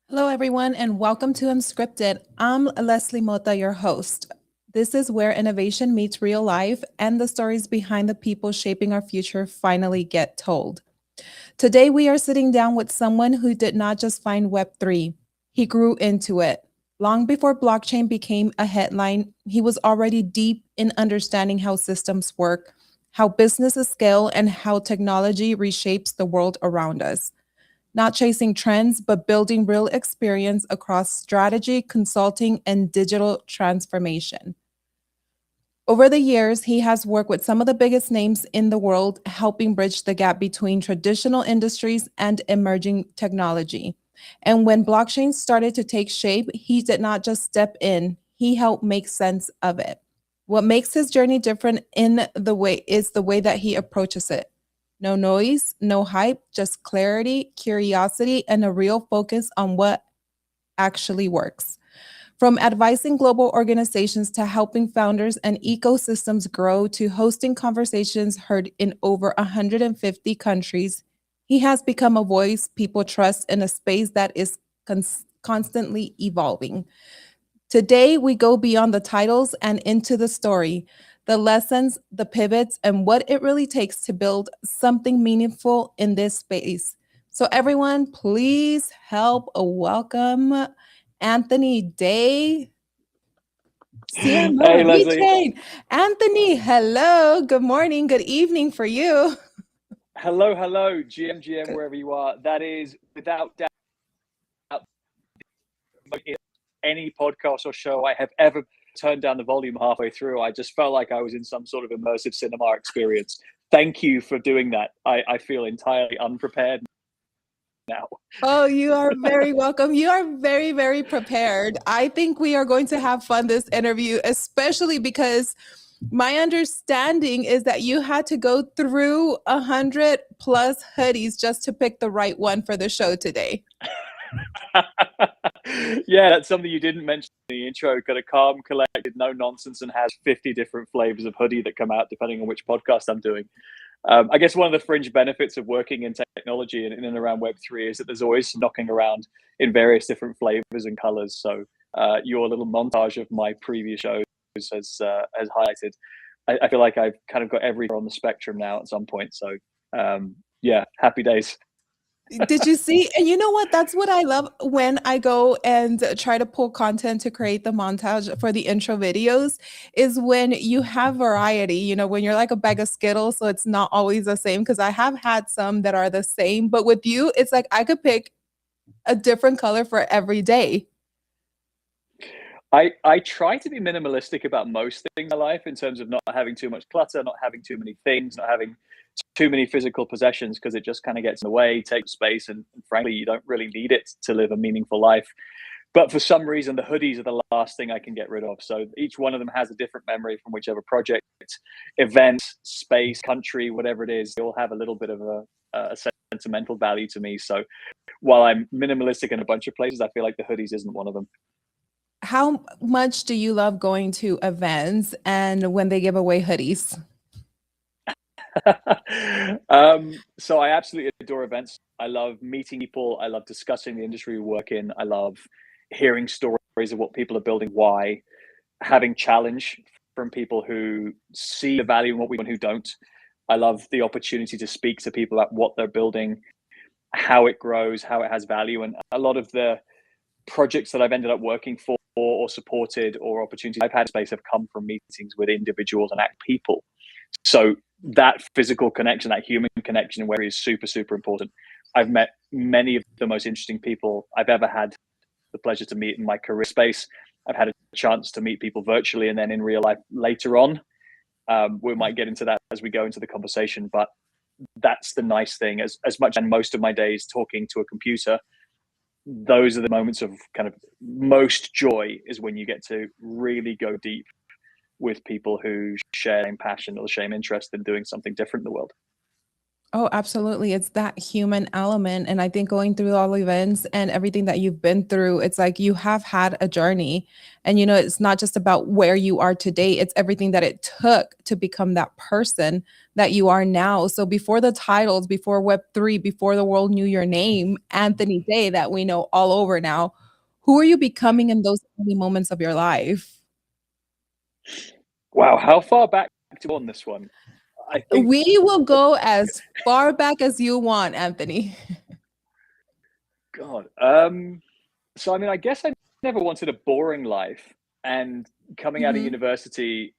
Hello, everyone, and welcome to Unscripted. I'm Leslie Mota, your host. This is where innovation meets real life and the stories behind the people shaping our future finally get told. Today, we are sitting down with someone who did not just find Web3, he grew into it. Long before blockchain became a headline, he was already deep in understanding how systems work, how businesses scale, and how technology reshapes the world around us. Not chasing trends, but building real experience across strategy, consulting, and digital transformation. Over the years, he has worked with some of the biggest names in the world, helping bridge the gap between traditional industries and emerging technology. And when blockchain started to take shape, he did not just step in, he helped make sense of it. What makes his journey different in the way is the way that he approaches it. No noise, no hype, just clarity, curiosity, and a real focus on what actually works. From advising global organizations to helping founders and ecosystems grow to hosting conversations heard in over 150 countries, he has become a voice people trust in a space that is constantly evolving. Today, we go beyond the titles and into the story, the lessons, the pivots, and what it really takes to build something meaningful in this space. So, everyone, please help welcome Anthony Day, CMO Hey, at Leslie. Vechain. Anthony, hello. Good morning. Good evening for you. Hello, GM, wherever you are. That is, without doubt, any podcast or show I have ever turned down the volume halfway through. I just felt like I was in some sort of immersive cinema experience. Thank you for doing that. I feel entirely unprepared now. Oh, you are very welcome. You are very, very prepared. I think we are going to have fun this interview, especially because my understanding is that you had to go through 100 plus hoodies just to pick the right one for the show today. Yeah, that's something you didn't mention in the intro. Got a calm, collected, no nonsense, and has 50 different flavors of hoodie that come out depending on which podcast I'm doing. I guess one of the fringe benefits of working in technology and in and around Web3 is that there's always knocking around in various different flavors and colors. So your little montage of my previous shows has highlighted. I feel like I've kind of got every on the spectrum now at some point. So yeah, happy days. Did you see? And you know what? That's what I love when I go and try to pull content to create the montage for the intro videos is when you have variety, when you're like a bag of Skittles, so it's not always the same. Cause I have had some that are the same, but with you, it's like I could pick a different color for every day. I try to be minimalistic about most things in my life in terms of not having too much clutter, not having too many things, not having too many physical possessions, because it just kind of gets in the way, takes space, and frankly, you don't really need it to live a meaningful life. But for some reason, the hoodies are the last thing I can get rid of. So each one of them has a different memory from whichever project, event, space, country, whatever it is. They all have a little bit of a sentimental value to me. So while I'm minimalistic in a bunch of places, I feel like the hoodies isn't one of them. How much do you love going to events and when they give away hoodies? So I absolutely adore events. I love meeting people. I love discussing the industry we work in. I love hearing stories of what people are building, why, having challenge from people who see the value in what we do and who don't. I love the opportunity to speak to people about what they're building, how it grows, how it has value. And a lot of the projects that I've ended up working for or supported or opportunities I've had in space have come from meetings with individuals and people. So that physical connection, that human connection, where is super, super important. I've met many of the most interesting people I've ever had the pleasure to meet in my career space. I've had a chance to meet people virtually and then in real life later on. We might get into that as we go into the conversation, but that's the nice thing. As much and most of my days talking to a computer, those are the moments of kind of most joy is when you get to really go deep with people who share the same passion or the same interest in doing something different in the world. Oh, absolutely. It's that human element. And I think going through all the events and everything that you've been through, it's like you have had a journey. And, it's not just about where you are today, it's everything that it took to become that person that you are now. So before the titles, before Web3, before the world knew your name, Anthony Day, that we know all over now, who are you becoming in those early moments of your life? Wow, how far back to on this one? I think We will go as far back as you want, Anthony. God. So I mean, I guess I never wanted a boring life, and coming out of Mhm. university,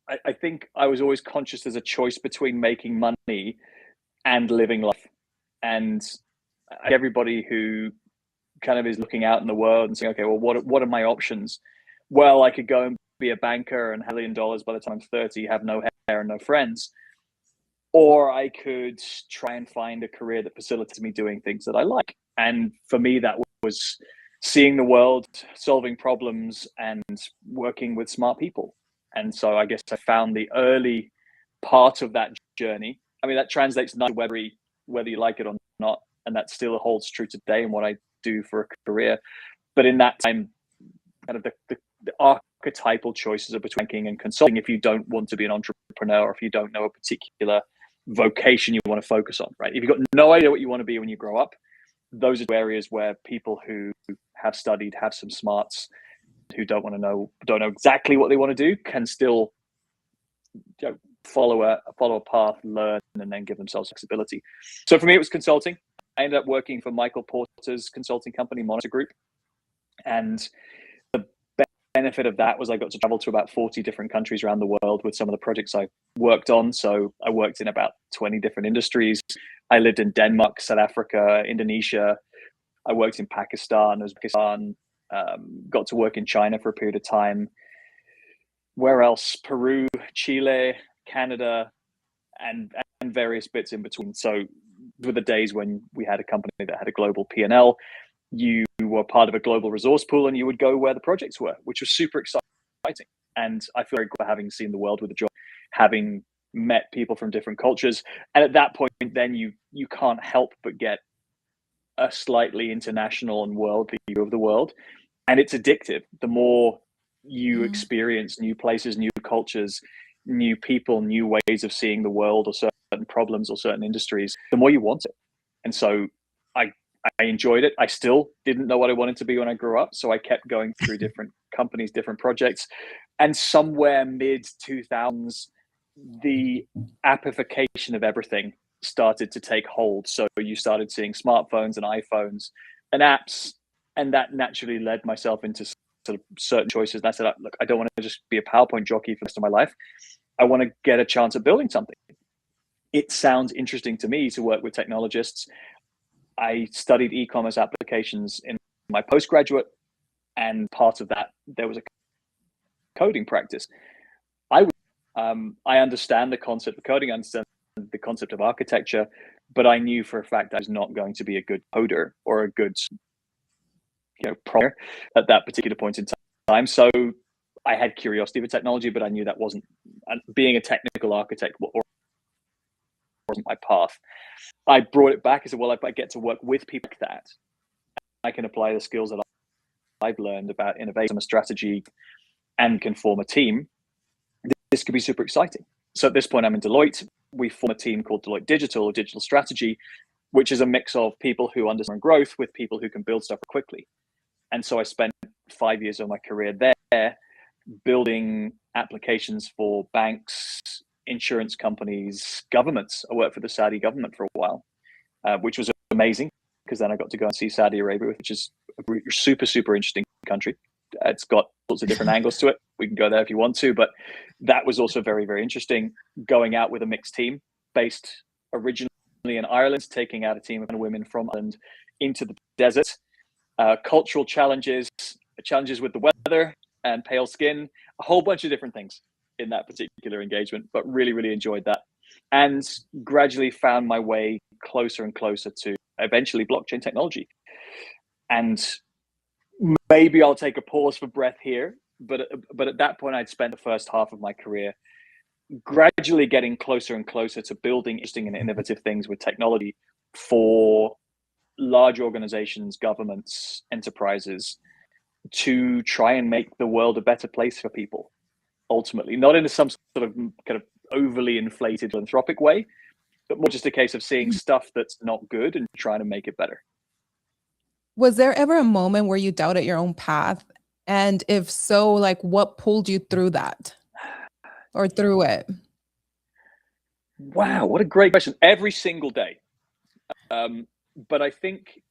I think I was always conscious there's a choice between making money and living life. And everybody who kind of is looking out in the world and saying, okay, well, what are my options? Well, I could go and be a banker and have $1 million by the time I'm 30, have no hair and no friends. Or I could try and find a career that facilitates me doing things that I like. And for me, that was seeing the world, solving problems, and working with smart people. And so I guess I found the early part of that journey. I mean, that translates not whether you like it or not, and that still holds true today in what I do for a career. But in that time, kind of the archetypal choices are between banking and consulting. If you don't want to be an entrepreneur, or if you don't know a particular vocation you want to focus on, right? If you've got no idea what you want to be when you grow up, those are areas where people who have studied, have some smarts, who don't know exactly what they want to do, can still follow a path, learn, and then give themselves flexibility. So for me, it was consulting. I ended up working for Michael Porter's consulting company, Monitor Group, and the benefit of that was I got to travel to about 40 different countries around the world with some of the projects I worked on. So I worked in about 20 different industries. I lived in Denmark, South Africa, Indonesia. I worked in Pakistan, Uzbekistan, got to work in China for a period of time. Where else? Peru, Chile, Canada, and various bits in between. So were the days when we had a company that had a global P&L. You were part of a global resource pool and you would go where the projects were, which was super exciting. And I feel very good having seen the world with a job, having met people from different cultures. And at that point, then you can't help but get a slightly international and worldly view of the world. And it's addictive. The more you Mm. experience new places, new cultures, new people, new ways of seeing the world or certain problems or certain industries, the more you want it. And so I I enjoyed it. I still didn't know what I wanted to be when I grew up, so I kept going through different companies, different projects, and somewhere mid 2000s, the appification of everything started to take hold. So you started seeing smartphones and iPhones and apps, and that naturally led myself into sort of certain choices. And I said, look, I don't want to just be a PowerPoint jockey for the rest of my life. I want to get a chance at building something. It sounds interesting to me to work with technologists. I studied e-commerce applications in my postgraduate, and part of that, there was a coding practice. I understand the concept of coding, I understand the concept of architecture, but I knew for a fact I was not going to be a good coder or a good, programmer at that particular point in time. So I had curiosity for technology, but I knew that wasn't, being a technical architect wasn't my path. I brought it back. I said, well, if I get to work with people like that, I can apply the skills that I've learned about innovation, strategy, and can form a team. This could be super exciting. So at this point, I'm in Deloitte. We form a team called Deloitte Digital, or Digital Strategy, which is a mix of people who understand growth with people who can build stuff quickly. And so I spent 5 years of my career there building applications for banks, insurance companies, governments. I worked for the Saudi government for a while, which was amazing, because then I got to go and see Saudi Arabia, which is a super, super interesting country. It's got lots of different angles to it. We can go there if you want to, but that was also very, very interesting, going out with a mixed team based originally in Ireland, taking out a team of women from Ireland into the desert. Cultural challenges with the weather and pale skin, a whole bunch of different things in that particular engagement, but really, really enjoyed that, and gradually found my way closer and closer to eventually blockchain technology. And maybe I'll take a pause for breath here, but at that point, I'd spent the first half of my career gradually getting closer and closer to building interesting and innovative things with technology for large organizations, governments, enterprises, to try and make the world a better place for people, ultimately, not in some sort of kind of overly inflated philanthropic way, but more just a case of seeing stuff that's not good and trying to make it better. Was there ever a moment where you doubted your own path? And if so, like, what pulled you through that or through it? Wow, what a great question. Every single day. But I think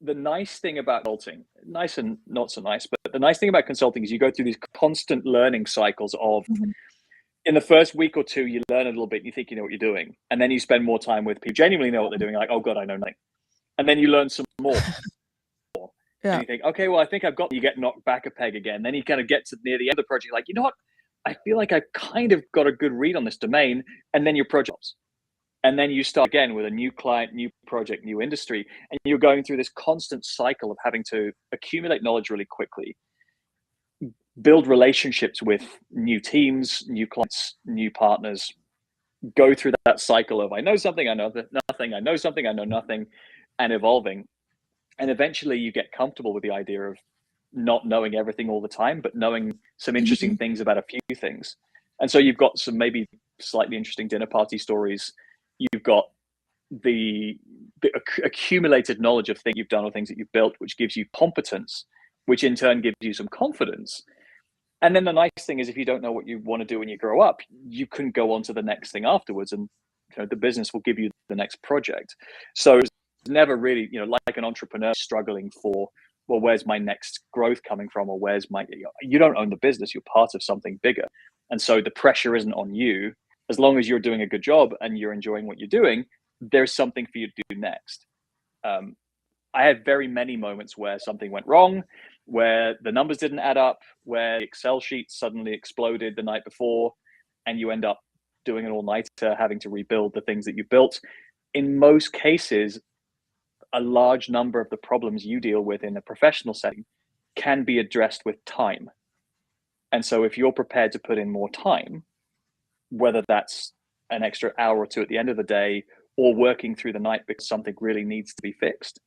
the nice thing about consulting, nice and not so nice, but the nice thing about consulting is you go through these constant learning cycles of, in the first week or two, you learn a little bit, you think you know what you're doing. And then you spend more time with people who genuinely know what they're doing, like, oh God, I know nothing. And then you learn some more. Yeah. And you think, okay, well, I think I've got, you get knocked back a peg again. Then you kind of get to near the end of the project, like, you know what? I feel like I've kind of got a good read on this domain. And then your projects. And then you start again with a new client, new project, new industry. And you're going through this constant cycle of having to accumulate knowledge really quickly, build relationships with new teams, new clients, new partners, go through that cycle of, I know something, I know nothing, I know something, I know nothing, and evolving. And eventually you get comfortable with the idea of not knowing everything all the time, but knowing some interesting things about a few things. And so you've got some maybe slightly interesting dinner party stories. You've got the accumulated knowledge of things you've done or things that you've built, which gives you competence, which in turn gives you some confidence. And then the nice thing is, if you don't know what you want to do when you grow up, you can go on to the next thing afterwards, and the business will give you the next project. So it's never really, like an entrepreneur struggling for, well, where's my next growth coming from, or where's my, you don't own the business, you're part of something bigger. And so the pressure isn't on you. As long as you're doing a good job and you're enjoying what you're doing, there's something for you to do next. I had very many moments where something went wrong, where the numbers didn't add up, where the Excel sheet suddenly exploded the night before, and you end up doing an all-nighter, having to rebuild the things that you built. In most cases, a large number of the problems you deal with in a professional setting can be addressed with time. And so if you're prepared to put in more time, whether that's an extra hour or two at the end of the day, or working through the night because something really needs to be fixed,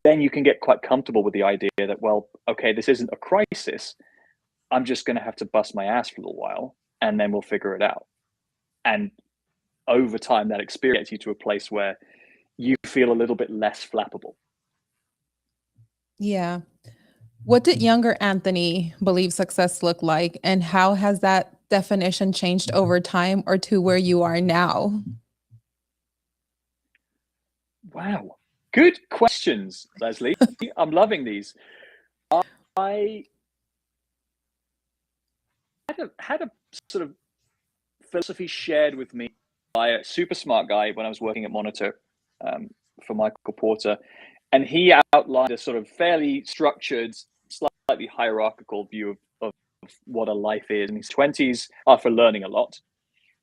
then you can get quite comfortable with the idea that, well, okay, this isn't a crisis. I'm just going to have to bust my ass for a little while, and then we'll figure it out. And over time, that experience gets you to a place where you feel a little bit less flappable. Yeah. What did younger Anthony believe success looked like, and how has that definition changed over time or to where you are now? Wow. Good questions, Leslie. I'm loving these. I had a sort of philosophy shared with me by a super smart guy when I was working at Monitor for Michael Porter. And he outlined a sort of fairly structured, slightly hierarchical view of what a life is. And his 20s are for learning a lot.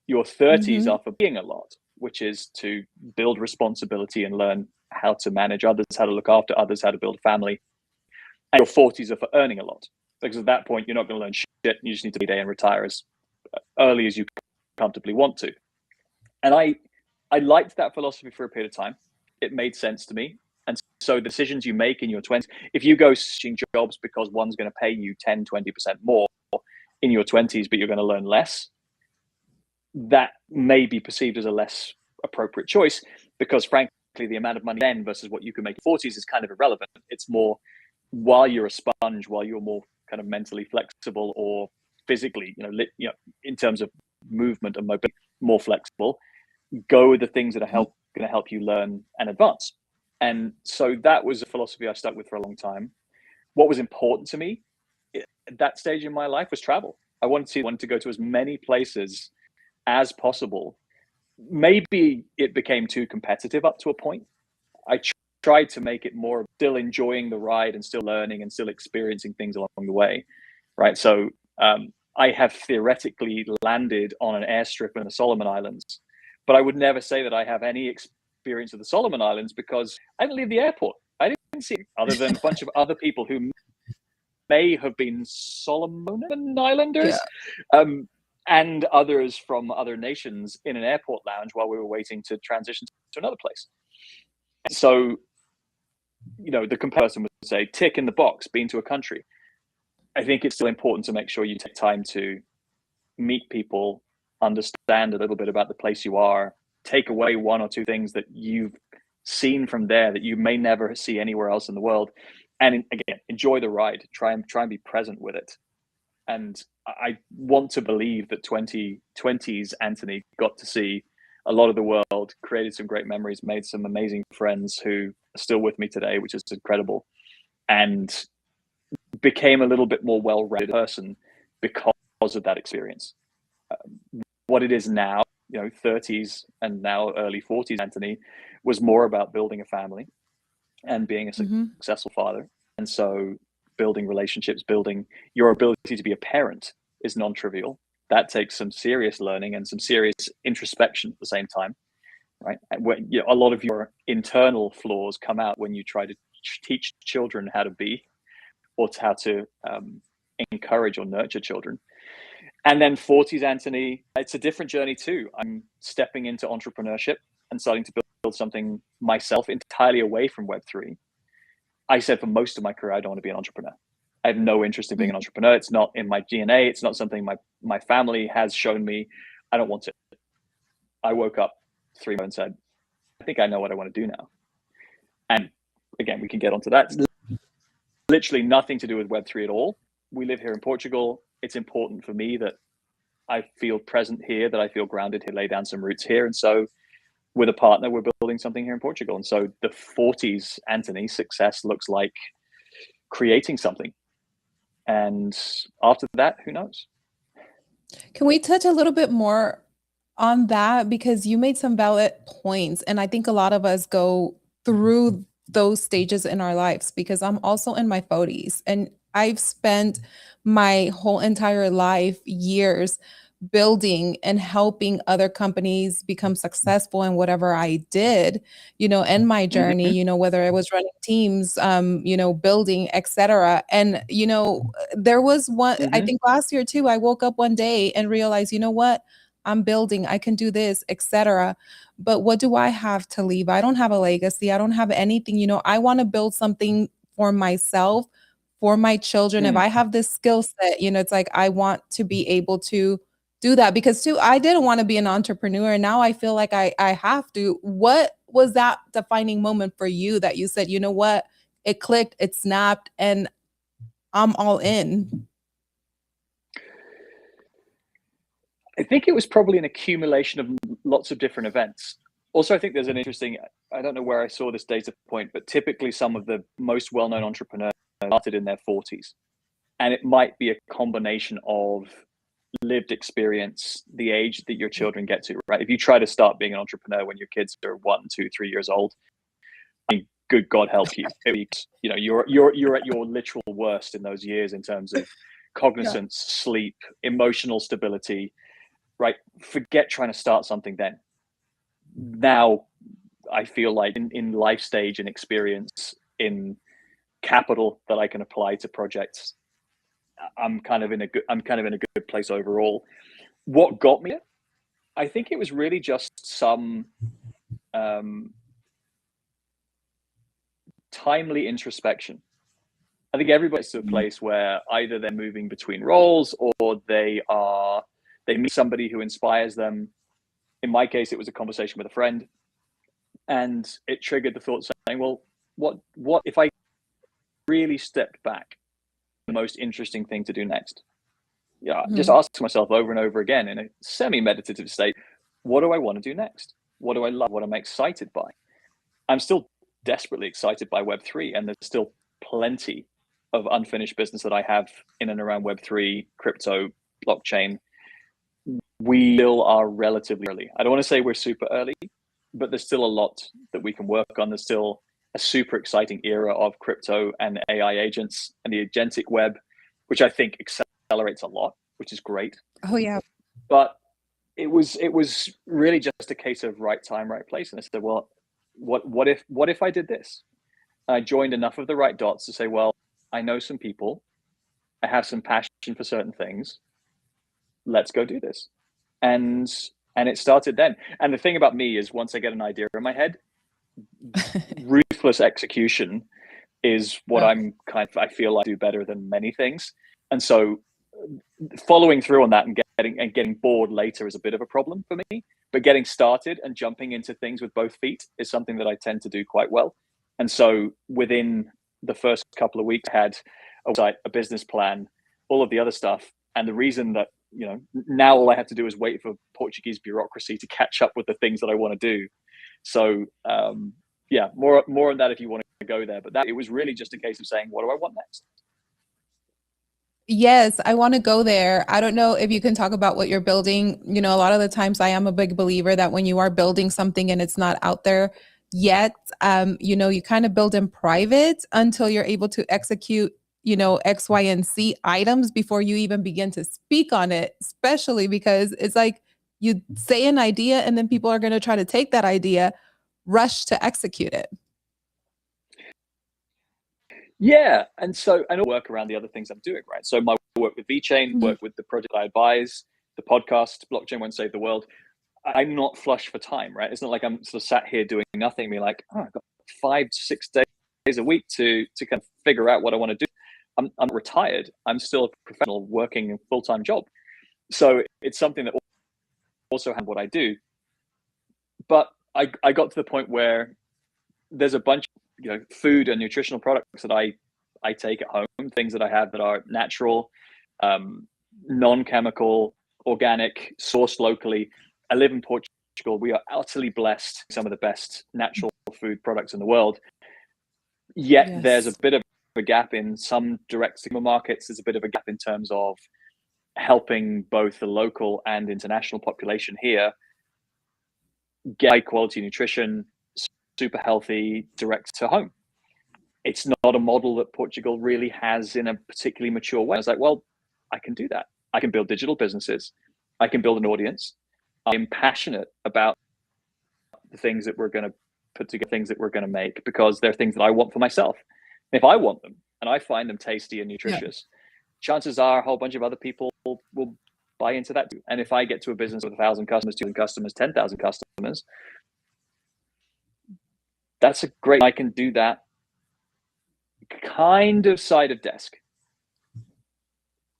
Your 30s are for being a lot, which is to build responsibility and learn how to manage others, how to look after others, how to build a family. And your 40s are for earning a lot, because at that point, you're not going to learn shit. You just need to be there and retire as early as you comfortably want to. And I liked that philosophy for a period of time. It made sense to me. And so the decisions you make in your 20s, if you go switching jobs because one's going to pay you 10, 20% more in your 20s, but you're going to learn less, that may be perceived as a less appropriate choice, because frankly, the amount of money then versus what you can make in 40s is kind of irrelevant. It's more, while you're a sponge, while you're more kind of mentally flexible or physically, in terms of movement and mobility, more flexible, go with the things that are going to help you learn and advance. And so that was a philosophy I stuck with for a long time. What was important to me at that stage in my life was travel. I wanted to go to as many places as possible. Maybe it became too competitive up to a point. I tried to make it more still enjoying the ride and still learning and still experiencing things along the way, right? So I have theoretically landed on an airstrip in the Solomon Islands, but I would never say that I have any experience of the Solomon Islands because I didn't leave the airport. I didn't see it, other than a bunch of other people who may have been Solomon Islanders. Yeah. And others from other nations in an airport lounge while we were waiting to transition to another place. So, the comparison would say, tick in the box, been to a country. I think it's still important to make sure you take time to meet people, understand a little bit about the place you are, take away one or two things that you've seen from there that you may never see anywhere else in the world. And again, enjoy the ride, try and be present with it. And I want to believe that 2020s Anthony got to see a lot of the world, created some great memories, made some amazing friends who are still with me today, which is incredible, and became a little bit more well-rounded person because of that experience. What it is now, 30s and now early 40s Anthony, was more about building a family and being a successful father. And so building relationships, building your ability to be a parent is non-trivial. That takes some serious learning and some serious introspection at the same time, right? And when, a lot of your internal flaws come out when you try to teach children how to be, or how to encourage or nurture children. And then 40s Anthony, it's a different journey too. I'm stepping into entrepreneurship and starting to build something myself entirely away from Web3. I said for most of my career, I don't want to be an entrepreneur. I have no interest in being an entrepreneur. It's not in my DNA. It's not something my family has shown me. I don't want it. I woke up 3 months and said, I think I know what I want to do now. And again, we can get onto that. It's literally nothing to do with Web3 at all. We live here in Portugal. It's important for me that I feel present here, that I feel grounded here, lay down some roots here. And so with a partner, we're building something here in Portugal. And so the 40s Anthony success looks like creating something. And after that, who knows? Can we touch a little bit more on that? Because you made some valid points. And I think a lot of us go through those stages in our lives, because I'm also in my 40s and I've spent my whole entire life, years, building and helping other companies become successful in whatever I did, in my journey, whether I was running teams, building, etc. And, there was one, I think last year too, I woke up one day and realized, what, I'm building, I can do this, etc. But what do I have to leave? I don't have a legacy. I don't have anything, I want to build something for myself, for my children. If I have this skill set, it's like, I want to be able to do that, because too, I didn't want to be an entrepreneur. And now I feel like I have to. What was that defining moment for you that you said, what, it clicked, it snapped, and I'm all in? I think it was probably an accumulation of lots of different events. Also, I think there's an interesting, I don't know where I saw this data point, but typically some of the most well-known entrepreneurs started in their 40s. And it might be a combination of lived experience, the age that your children get to, right? If you try to start being an entrepreneur when your kids are 1, 2, 3 years old, I mean, good God help you. You know, you're at your literal worst in those years in terms of cognizance, sleep, emotional stability, right? Forget trying to start something then. Now, I feel like in life stage and experience, in capital that I can apply to projects, I'm kind of in a good place overall. What got me? I think it was really just some timely introspection. I think everybody's to a place where either they're moving between roles or they meet somebody who inspires them. In my case, it was a conversation with a friend, and it triggered the thought saying, well, what if I really stepped back? The most interesting thing to do next? Yeah, just ask myself over and over again in a semi-meditative state, what do I want to do next? What do I love? What am I excited by? I'm still desperately excited by Web3, and there's still plenty of unfinished business that I have in and around Web3, crypto, blockchain. We still are relatively early. I don't want to say we're super early, but there's still a lot that we can work on. There's still a super exciting era of crypto and AI agents and the agentic web, which I think accelerates a lot, which is great. Oh yeah. But it was really just a case of right time, right place. And I said, well, what if I did this? I joined enough of the right dots to say, well, I know some people, I have some passion for certain things. Let's go do this. And it started then. And the thing about me is, once I get an idea in my head, ruthless execution is what I feel like I do better than many things. And so following through on that and getting bored later is a bit of a problem for me, but getting started and jumping into things with both feet is something that I tend to do quite well. And so within the first couple of weeks, I had a website, a business plan, all of the other stuff. And the reason that, you know, now all I have to do is wait for Portuguese bureaucracy to catch up with the things that I want to do. So yeah, more on that if you want to go there. But it was really just a case of saying, what do I want next? Yes, I want to go there. I don't know if you can talk about what you're building. You know, a lot of the times I am a big believer that when you are building something and it's not out there yet, you know, you kind of build in private until you're able to execute, you know, X, Y, and Z items before you even begin to speak on it, especially because it's like you say an idea and then people are going to try to take that idea, rush to execute it. Yeah, and so I work around the other things I'm doing, right? So my work with Vechain, work with the project I advise, the podcast, Blockchain Won't Save the World. I'm not flush for time, right? It's not like I'm sort of sat here doing nothing, be like, oh, I've got 5 to 6 days a week to kind of figure out what I want to do. I'm retired. I'm still a professional working a full-time job. So it's something that also had what I do. But I got to the point where there's a bunch of, you know, food and nutritional products that I take at home, things that I have that are natural, non-chemical, organic, sourced locally. I live in Portugal. We are utterly blessed, some of the best natural food products in the world. Yet there's a bit of a gap in some direct supermarkets. There's a bit of a gap in terms of helping both the local and international population here get high quality nutrition, super healthy, direct to home. It's not a model that Portugal really has in a particularly mature way. I was like, well, I can do that. I can build digital businesses. I can build an audience. I'm passionate about the things that we're going to put together, things that we're going to make, because they're things that I want for myself. And if I want them and I find them tasty and nutritious, chances are a whole bunch of other people will buy into that too. And if I get to a business with 1,000 customers, 2,000 customers, 10,000 customers, that's a great, I can do that kind of side of desk.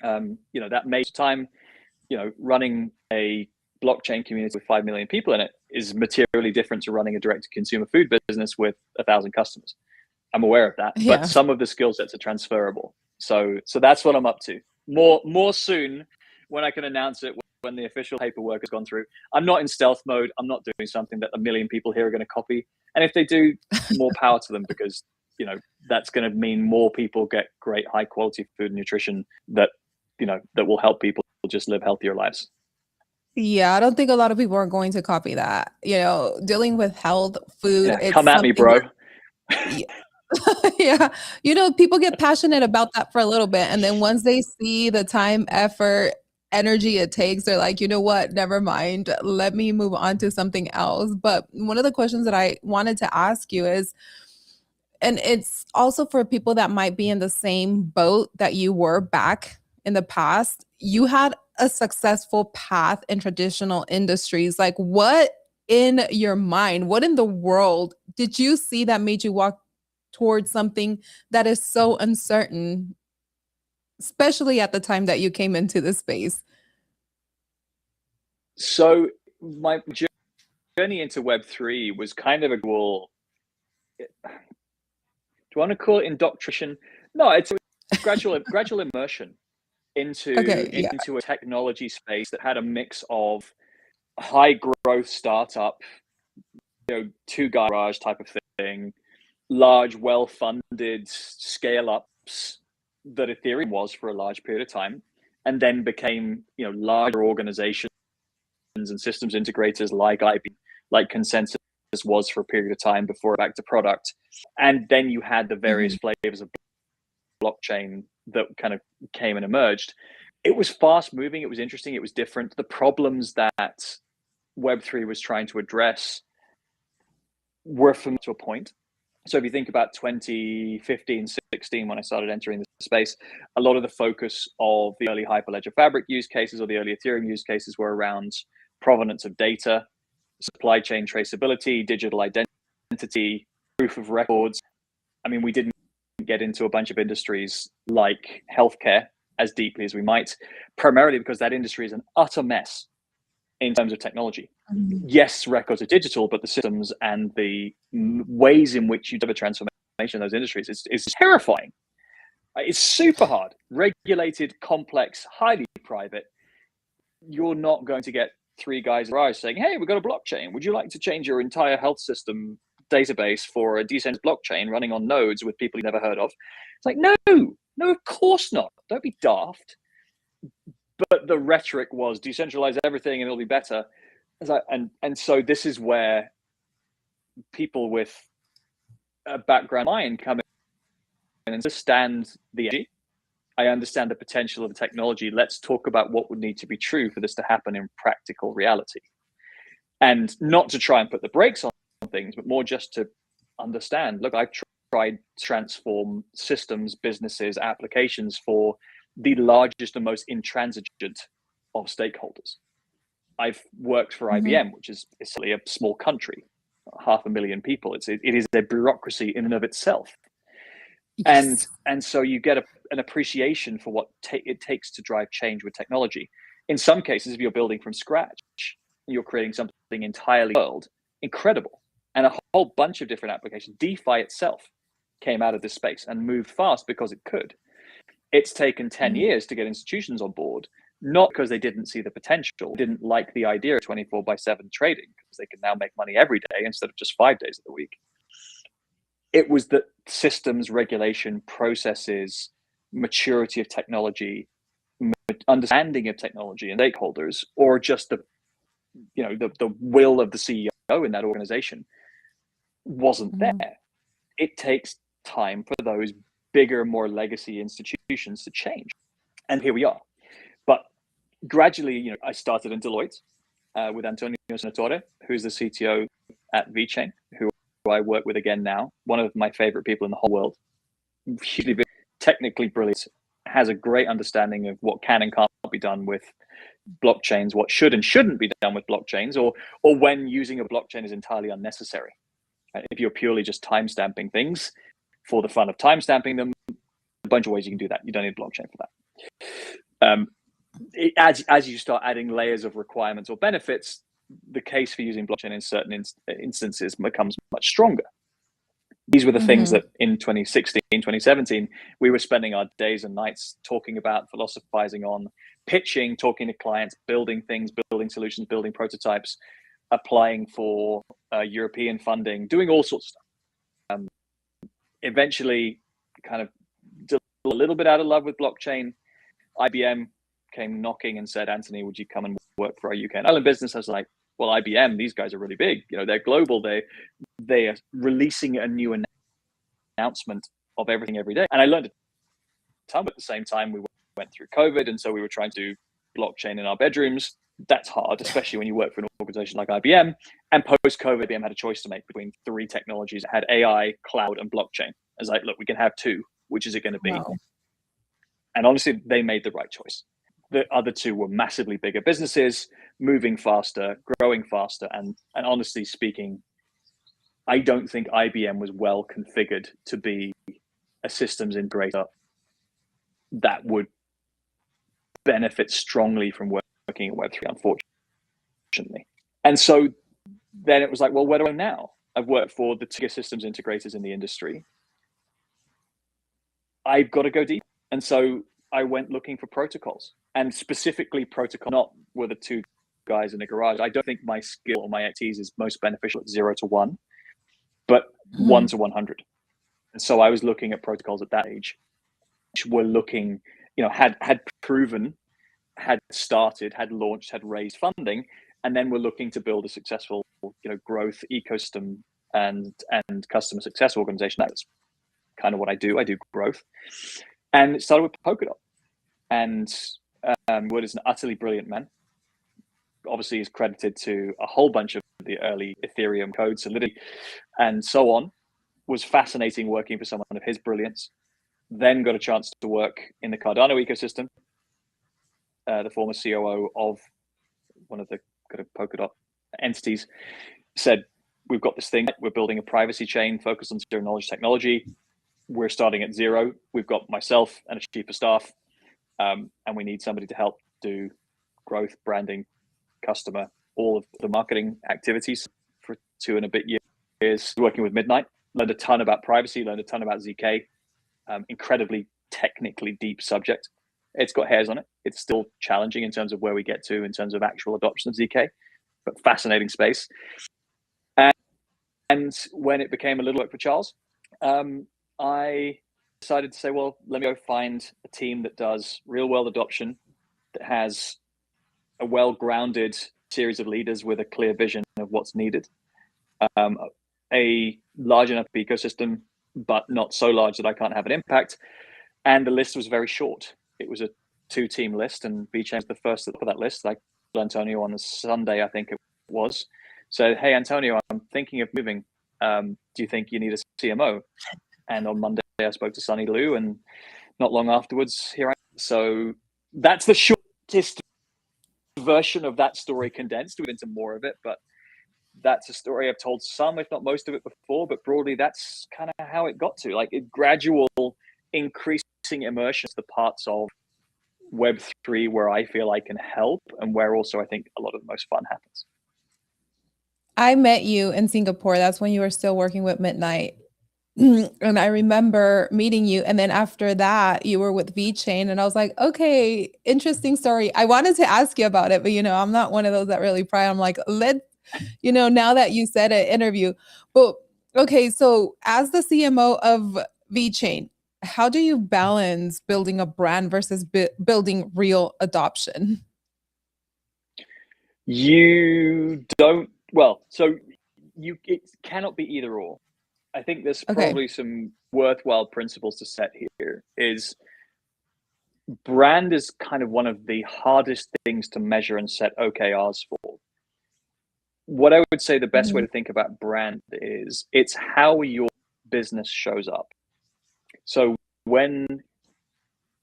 You know, that makes time, you know, running a blockchain community with 5 million people in it is materially different to running a direct to consumer food business with 1,000 customers. I'm aware of that, but some of the skill sets are transferable. So that's what I'm up to. More soon when I can announce it, when the official paperwork has gone through. I'm not in stealth mode. I'm not doing something that a million people here are going to copy. And if they do, more power to them, because that's going to mean more people get great high quality food and nutrition that will help people just live healthier lives. Yeah, I don't think a lot of people are going to copy that. Dealing with health, food, Yeah, it's come at me, bro. Yeah. Yeah. People get passionate about that for a little bit. And then once they see the time, effort, energy it takes, they're like, you know what? Never mind. Let me move on to something else. But one of the questions that I wanted to ask you is, and it's also for people that might be in the same boat that you were back in the past, you had a successful path in traditional industries. Like, what in your mind, what in the world did you see that made you walk towards something that is so uncertain, especially at the time that you came into the space? So my journey into Web3 was kind of do you want to call it indoctrination? No, it's gradual immersion into Okay, yeah. a technology space that had a mix of high growth startup, two garage type of thing, large, well-funded scale-ups that Ethereum was for a large period of time, and then became larger organizations and systems integrators like IBM, like Consensus was for a period of time before back to product. And then you had the various flavors of blockchain that kind of came and emerged. It was fast moving. It was interesting. It was different. The problems that Web3 was trying to address were from to a point. So if you think about 2015, 16, when I started entering the space, a lot of the focus of the early Hyperledger Fabric use cases or the early Ethereum use cases were around provenance of data, supply chain traceability, digital identity, proof of records. I mean, we didn't get into a bunch of industries like healthcare as deeply as we might, primarily because that industry is an utter mess in terms of technology. Yes, records are digital, but the systems and the ways in which you deliver transformation in those industries is terrifying. It's super hard, regulated, complex, highly private. You're not going to get three guys in a garage saying, hey, we've got a blockchain. Would you like to change your entire health system database for a decentralized blockchain running on nodes with people you've never heard of? It's like, no, of course not. Don't be daft. But the rhetoric was decentralize everything and it'll be better. And so this is where people with a background mind come in and understand the energy. I understand the potential of the technology. Let's talk about what would need to be true for this to happen in practical reality. And not to try and put the brakes on things, but more just to understand, look, I've tried to transform systems, businesses, applications for the largest and most intransigent of stakeholders. I've worked for IBM, which is essentially a small country, 500,000 people. It is a bureaucracy in and of itself. Yes. And so you get an appreciation for what it takes to drive change with technology. In some cases, if you're building from scratch, you're creating something entirely world, incredible. And a whole bunch of different applications. DeFi itself came out of this space and moved fast because it could. It's taken 10 years to get institutions on board, not because they didn't see the potential, didn't like the idea of 24/7 trading, because they can now make money every day instead of just 5 days of the week. It was that systems, regulation, processes, maturity of technology, understanding of technology and stakeholders, or just the will of the CEO in that organization wasn't there. It takes time for those bigger, more legacy institutions to change. And here we are. But gradually, I started in Deloitte with Antonio Senatore, who's the CTO at Vechain, who I work with again now, one of my favorite people in the whole world. Hugely technically brilliant, has a great understanding of what can and can't be done with blockchains, what should and shouldn't be done with blockchains, or when using a blockchain is entirely unnecessary. If you're purely just timestamping things for the fun of timestamping them, a bunch of ways you can do that. You don't need a blockchain for that. As you start adding layers of requirements or benefits, the case for using blockchain in certain instances becomes much stronger. These were the things that in 2016, 2017, we were spending our days and nights talking about, philosophizing on, pitching, talking to clients, building things, building solutions, building prototypes, applying for European funding, doing all sorts of stuff. Eventually, kind of a little bit out of love with blockchain. IBM came knocking and said, Anthony, would you come and work for our UK and Ireland business? I was like, well, IBM, these guys are really big. They're global. They are releasing a new announcement of everything every day. And I learned a ton. At the same time, we went through COVID. And so we were trying to do blockchain in our bedrooms. That's hard, especially when you work for an organization like IBM. And post-COVID, IBM had a choice to make between 3 technologies. It had AI, cloud, and blockchain. I was like, look, we can have 2. Which is it going to be? Wow. And honestly, they made the right choice. The other 2 were massively bigger businesses, moving faster, growing faster. And honestly speaking, I don't think IBM was well configured to be a systems integrator that would benefit strongly from working at Web3, unfortunately. And so then it was like, well, where do I go now? I've worked for the biggest systems integrators in the industry. I've got to go deep. And so I went looking for protocols, and specifically protocol, not with the 2 guys in the garage. I don't think my skill or my expertise is most beneficial at 0 to 1, but 1 to 100. And so I was looking at protocols at that age, which were looking, had proven, had started, had launched, had raised funding, and then we're looking to build a successful, growth ecosystem and customer success organization. That's kind of what I do. I do growth. And it started with Polkadot. And Wood is an utterly brilliant man. Obviously is credited to a whole bunch of the early Ethereum code, Solidity, and so on. Was fascinating working for someone of his brilliance. Then got a chance to work in the Cardano ecosystem. The former COO of one of the kind of Polkadot entities said, we've got this thing, we're building a privacy chain focused on zero knowledge technology. We're starting at 0. We've got myself and a chief of staff, and we need somebody to help do growth, branding, customer, all of the marketing activities for 2 and a bit years. Working with Midnight, learned a ton about privacy, learned a ton about ZK. Incredibly technically deep subject. It's got hairs on it. It's still challenging in terms of where we get to in terms of actual adoption of ZK, but fascinating space. And when it became a little work for Charles, I decided to say, well, let me go find a team that does real world adoption, that has a well-grounded series of leaders with a clear vision of what's needed, a large enough ecosystem, but not so large that I can't have an impact. And the list was very short. It was a 2-team list, and Vechain was the first for that list. I called Antonio on a Sunday, I think it was. Said, hey, Antonio, I'm thinking of moving. Do you think you need a CMO? And on Monday, I spoke to Sunny Liu, and not long afterwards, here I am. So that's the shortest version of that story condensed. We've into more of it, but that's a story I've told some, if not most of it before, but broadly, that's kind of how it got to, like, a gradual increasing immersion to the parts of Web3 where I feel I can help, and where also I think a lot of the most fun happens. I met you in Singapore. That's when you were still working with Midnight. And I remember meeting you. And then after that, you were with Vechain. And I was like, okay, interesting story. I wanted to ask you about it, but I'm not one of those that really pry. I'm like, now that you said it, interview. But okay, so as the CMO of Vechain, how do you balance building a brand versus building real adoption? It cannot be either or. I think there's probably some worthwhile principles to set here. Is brand is kind of one of the hardest things to measure and set OKRs for. What I would say the best way to think about brand is it's how your business shows up. So when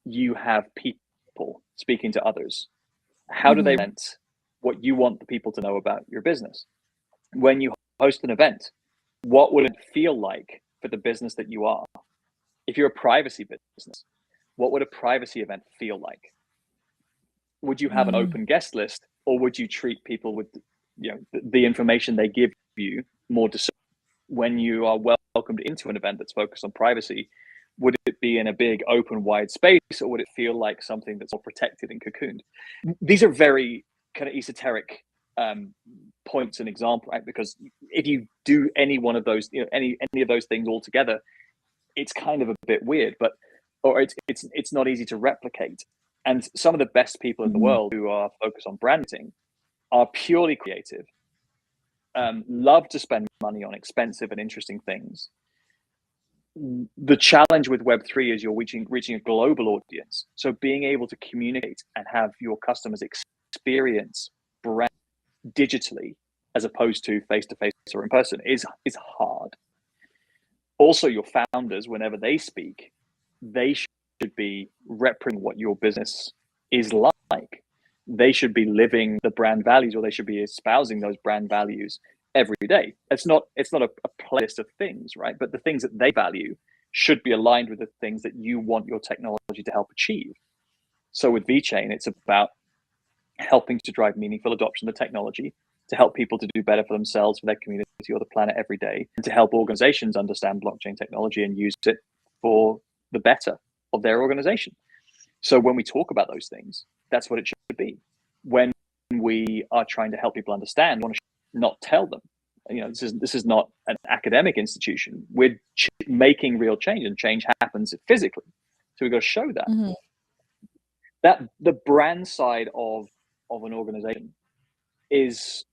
you have people speaking to others, how do they present what you want the people to know about your business? When you host an event, what would it feel like for the business that you are? If you're a privacy business, what would a privacy event feel like? Would you have an open guest list, or would you treat people with the information they give you more? When you are welcomed into an event that's focused on privacy, Would it be in a big open wide space, or would it feel like something that's more protected and cocooned? These are very kind of esoteric points and example, right? Because if you do any one of those, any of those things all together, it's kind of a bit weird, or it's not easy to replicate. And some of the best people in the world who are focused on branding are purely creative, love to spend money on expensive and interesting things. The challenge with Web3 is you're reaching a global audience. So being able to communicate and have your customers experience brand digitally as opposed to face-to-face or in person is hard. Also, your founders, whenever they speak, they should be representing what your business is like. They should be living the brand values, or they should be espousing those brand values every day. It's not a playlist of things, right? But the things that they value should be aligned with the things that you want your technology to help achieve. So with Vechain, it's about helping to drive meaningful adoption of the technology, to help people to do better for themselves, for their community, or the planet every day, and to help organizations understand blockchain technology and use it for the better of their organization. So when we talk about those things, that's what it should be. When we are trying to help people understand, we want to not tell them, this is not an academic institution. We're making real change, and change happens physically. So we've got to show that. That the brand side of an organization is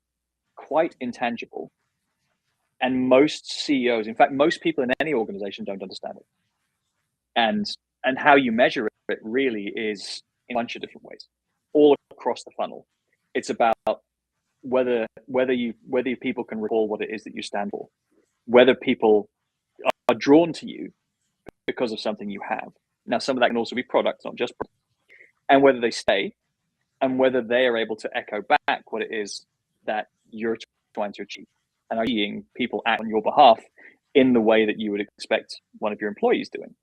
quite intangible, and most CEOs, in fact most people in any organization, don't understand it. And how you measure it really is in a bunch of different ways, all across the funnel. It's about whether people can recall what it is that you stand for, whether people are drawn to you because of something you have. Now, some of that can also be products, not just products. And whether they stay, and whether they are able to echo back what it is that you're trying to achieve, and are seeing people act on your behalf in the way that you would expect one of your employees doing.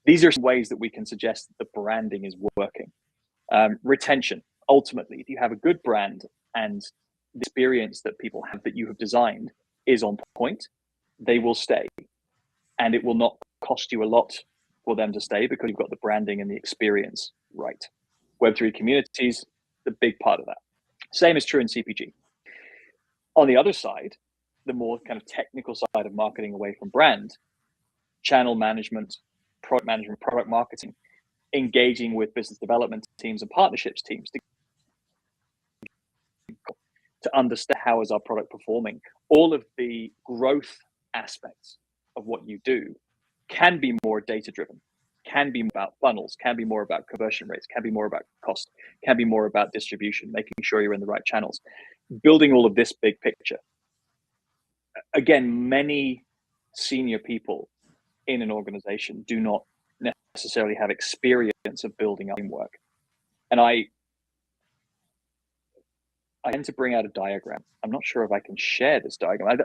These are some ways that we can suggest that the branding is working. Retention, ultimately, if you have a good brand and the experience that people have that you have designed is on point, they will stay, and it will not cost you a lot for them to stay because you've got the branding and the experience right. Web3 communities, the big part of that. Same is true in CPG. On the other side, the more kind of technical side of marketing away from brand, channel management, product marketing, engaging with business development teams and partnerships teams to understand how is our product performing. All of the growth aspects of what you do can be more data driven, can be about funnels, can be more about conversion rates, can be more about cost, can be more about distribution, making sure you're in the right channels, building all of this big picture. Again, many senior people in an organization do not necessarily have experience of building a framework. And I tend to bring out a diagram. I'm not sure if I can share this diagram.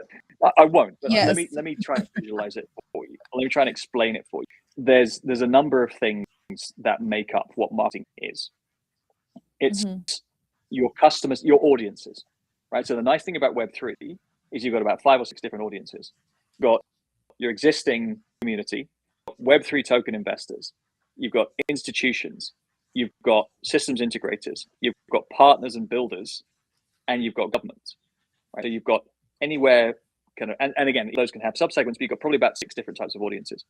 I won't, but Yes. let me try and visualize it for you. Let me try and explain it for you. There's a number of things that make up what marketing is. It's your customers, your audiences, right? So the nice thing about Web3 is you've got about 5 or 6 different audiences. You've got your existing community, Web3 token investors, you've got institutions, you've got systems integrators, you've got partners and builders, and you've got governments, right? So you've got anywhere kind of, and again, those can have subsegments, but you've got probably about 6 different types of audiences.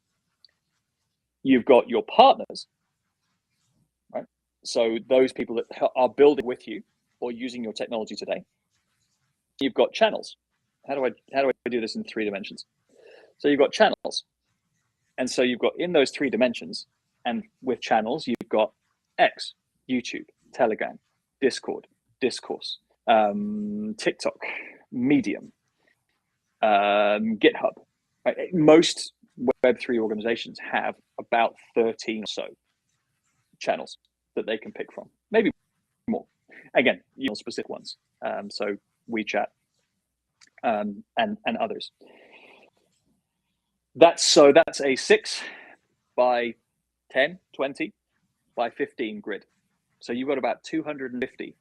You've got your partners, right? So those people that are building with you or using your technology today. You've got channels. How do I do this in 3 dimensions? So you've got channels. And so you've got in those 3 dimensions, and with channels, you've got X, YouTube, Telegram, Discord, Discourse, TikTok, Medium, GitHub. Right? Most Web3 organizations have about 13 or so channels that they can pick from, maybe more. Again, specific ones. So WeChat and others. That's a 6 by 10, 20 by 15 grid. So you've got about 250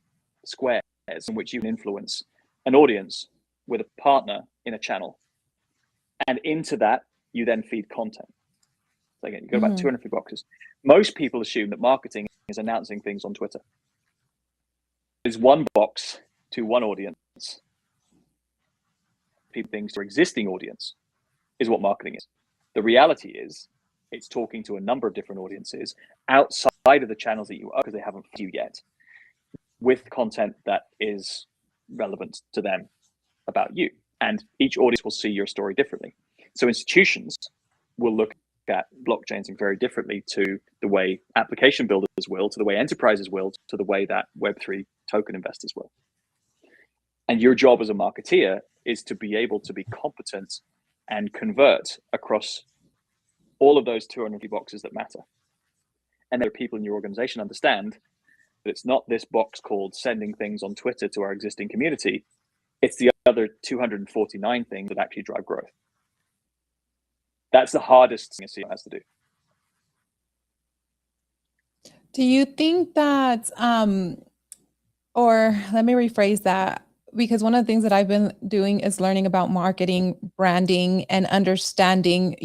squares in which you can influence an audience with a partner in a channel. And into that, you then feed content. So again, you've got about 250 boxes. Most people assume that marketing is announcing things on Twitter. There's one box to one audience. People things to existing audience is what marketing is. The reality is it's talking to a number of different audiences outside of the channels that you are, because they haven't found you yet, with content that is relevant to them about you. And each audience will see your story differently. So institutions will look at blockchains very differently to the way application builders will, to the way enterprises will, to the way that Web3 token investors will. And your job as a marketeer is to be able to be competent and convert across all of those 250 boxes that matter. And there are people in your organization understand that it's not this box called sending things on Twitter to our existing community. It's the other 249 things that actually drive growth. That's the hardest thing a CEO has to do. Do you think that, or let me rephrase that, because one of the things that I've been doing is learning about marketing, branding, and understanding,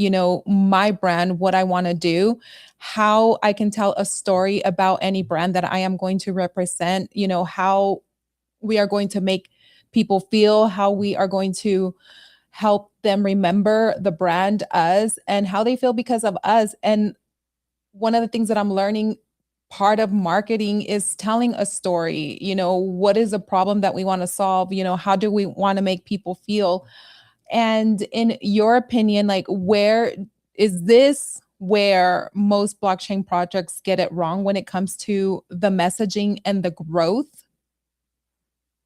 my brand, what I want to do, how I can tell a story about any brand that I am going to represent, how we are going to make people feel, how we are going to help them remember the brand, us, and how they feel because of us. And one of the things that I'm learning, part of marketing is telling a story. What is a problem that we want to solve? How do we want to make people feel? And in your opinion, like, where is this where most blockchain projects get it wrong when it comes to the messaging and the growth?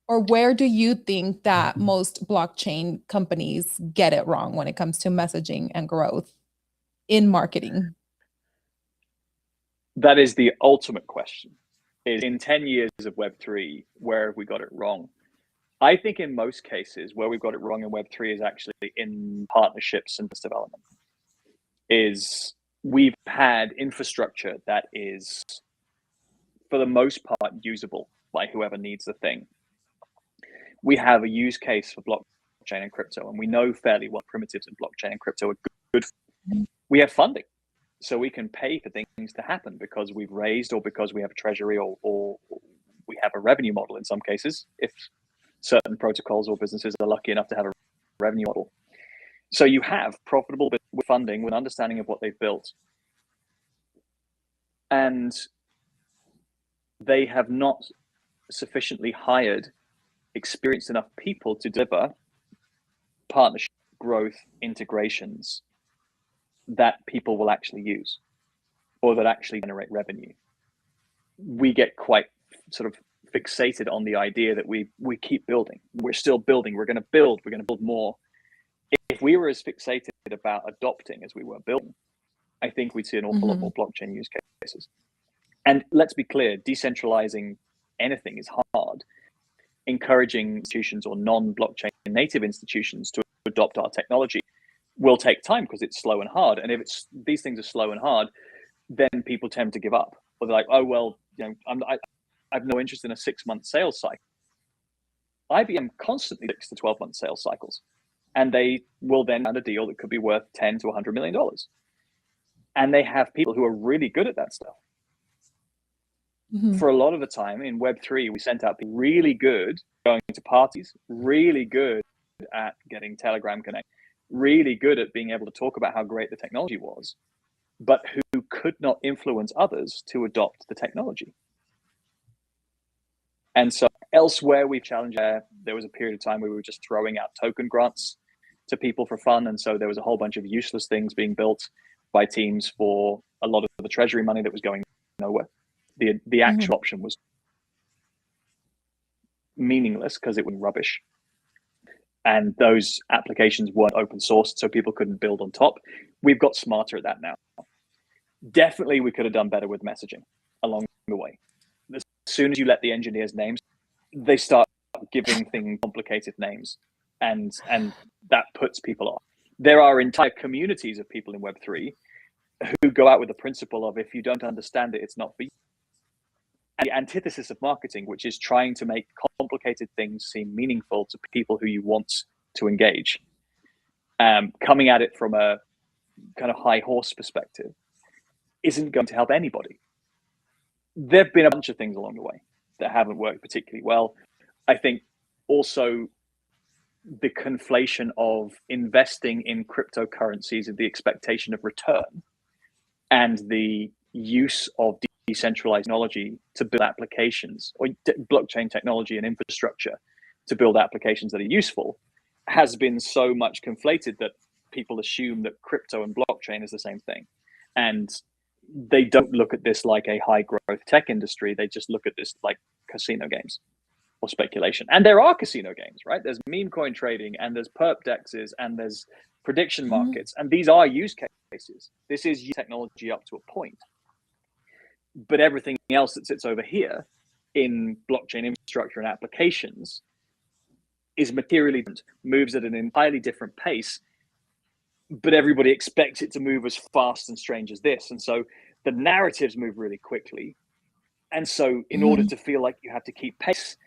Or where do you think that most blockchain companies get it wrong when it comes to messaging and growth in marketing? That is the ultimate question. Is in 10 years of Web3, where have we got it wrong? I think in most cases where we've got it wrong in Web3 is actually in partnerships and development. Is we've had infrastructure that is, for the most part, usable by whoever needs the thing. We have a use case for blockchain and crypto, and we know fairly well primitives in blockchain and crypto are good. We have funding, so we can pay for things to happen because we've raised, or because we have a treasury, or we have a revenue model in some cases, if certain protocols or businesses are lucky enough to have a revenue model. So you have profitable with funding, with understanding of what they've built. And they have not sufficiently hired experienced enough people to deliver partnership, growth, integrations that people will actually use, or that actually generate revenue. We get quite sort of fixated on the idea that we keep building. We're still building. We're going to build more. If we were as fixated about adopting as we were building, I think we'd see an awful lot more blockchain use cases. And let's be clear, decentralizing anything is hard. Encouraging institutions or non-blockchain native institutions to adopt our technology will take time because it's slow and hard. And if these things are slow and hard, then people tend to give up. Or they're like, oh, well, I have no interest in a 6-month sales cycle. IBM constantly 6 to 12-month sales cycles, and they will then find a deal that could be worth $10 to $100 million. And they have people who are really good at that stuff. For a lot of the time in Web3, we sent out people really good going to parties, really good at getting Telegram Connect, really good at being able to talk about how great the technology was, but who could not influence others to adopt the technology. And so elsewhere we've challenged, there was a period of time where we were just throwing out token grants to people for fun. And so there was a whole bunch of useless things being built by teams for a lot of the treasury money that was going nowhere. The actual option was meaningless because it was rubbish. And those applications weren't open sourced, so people couldn't build on top. We've got smarter at that now. Definitely we could have done better with messaging along the way. As soon as you let the engineers names, they start giving things complicated names, and that puts people off. There are entire communities of people in Web3 who go out with the principle of, if you don't understand it, it's not for you. And the antithesis of marketing, which is trying to make complicated things seem meaningful to people who you want to engage. Coming at it from a kind of high horse perspective isn't going to help anybody. There've been a bunch of things along the way that haven't worked particularly well. I think also the conflation of investing in cryptocurrencies with the expectation of return and the use of decentralized technology to build applications, or blockchain technology and infrastructure to build applications that are useful, has been so much conflated that people assume that crypto and blockchain is the same thing. And they don't look at this like a high growth tech industry. They just look at this like casino games or speculation. And there are casino games, right? There's meme coin trading, and there's perp dexes, and there's prediction markets. And these are use cases. This is technology up to a point. But everything else that sits over here in blockchain infrastructure and applications is materially different, moves at an entirely different pace, but everybody expects it to move as fast and strange as this. And so the narratives move really quickly. And so in order to feel like you have to keep pace,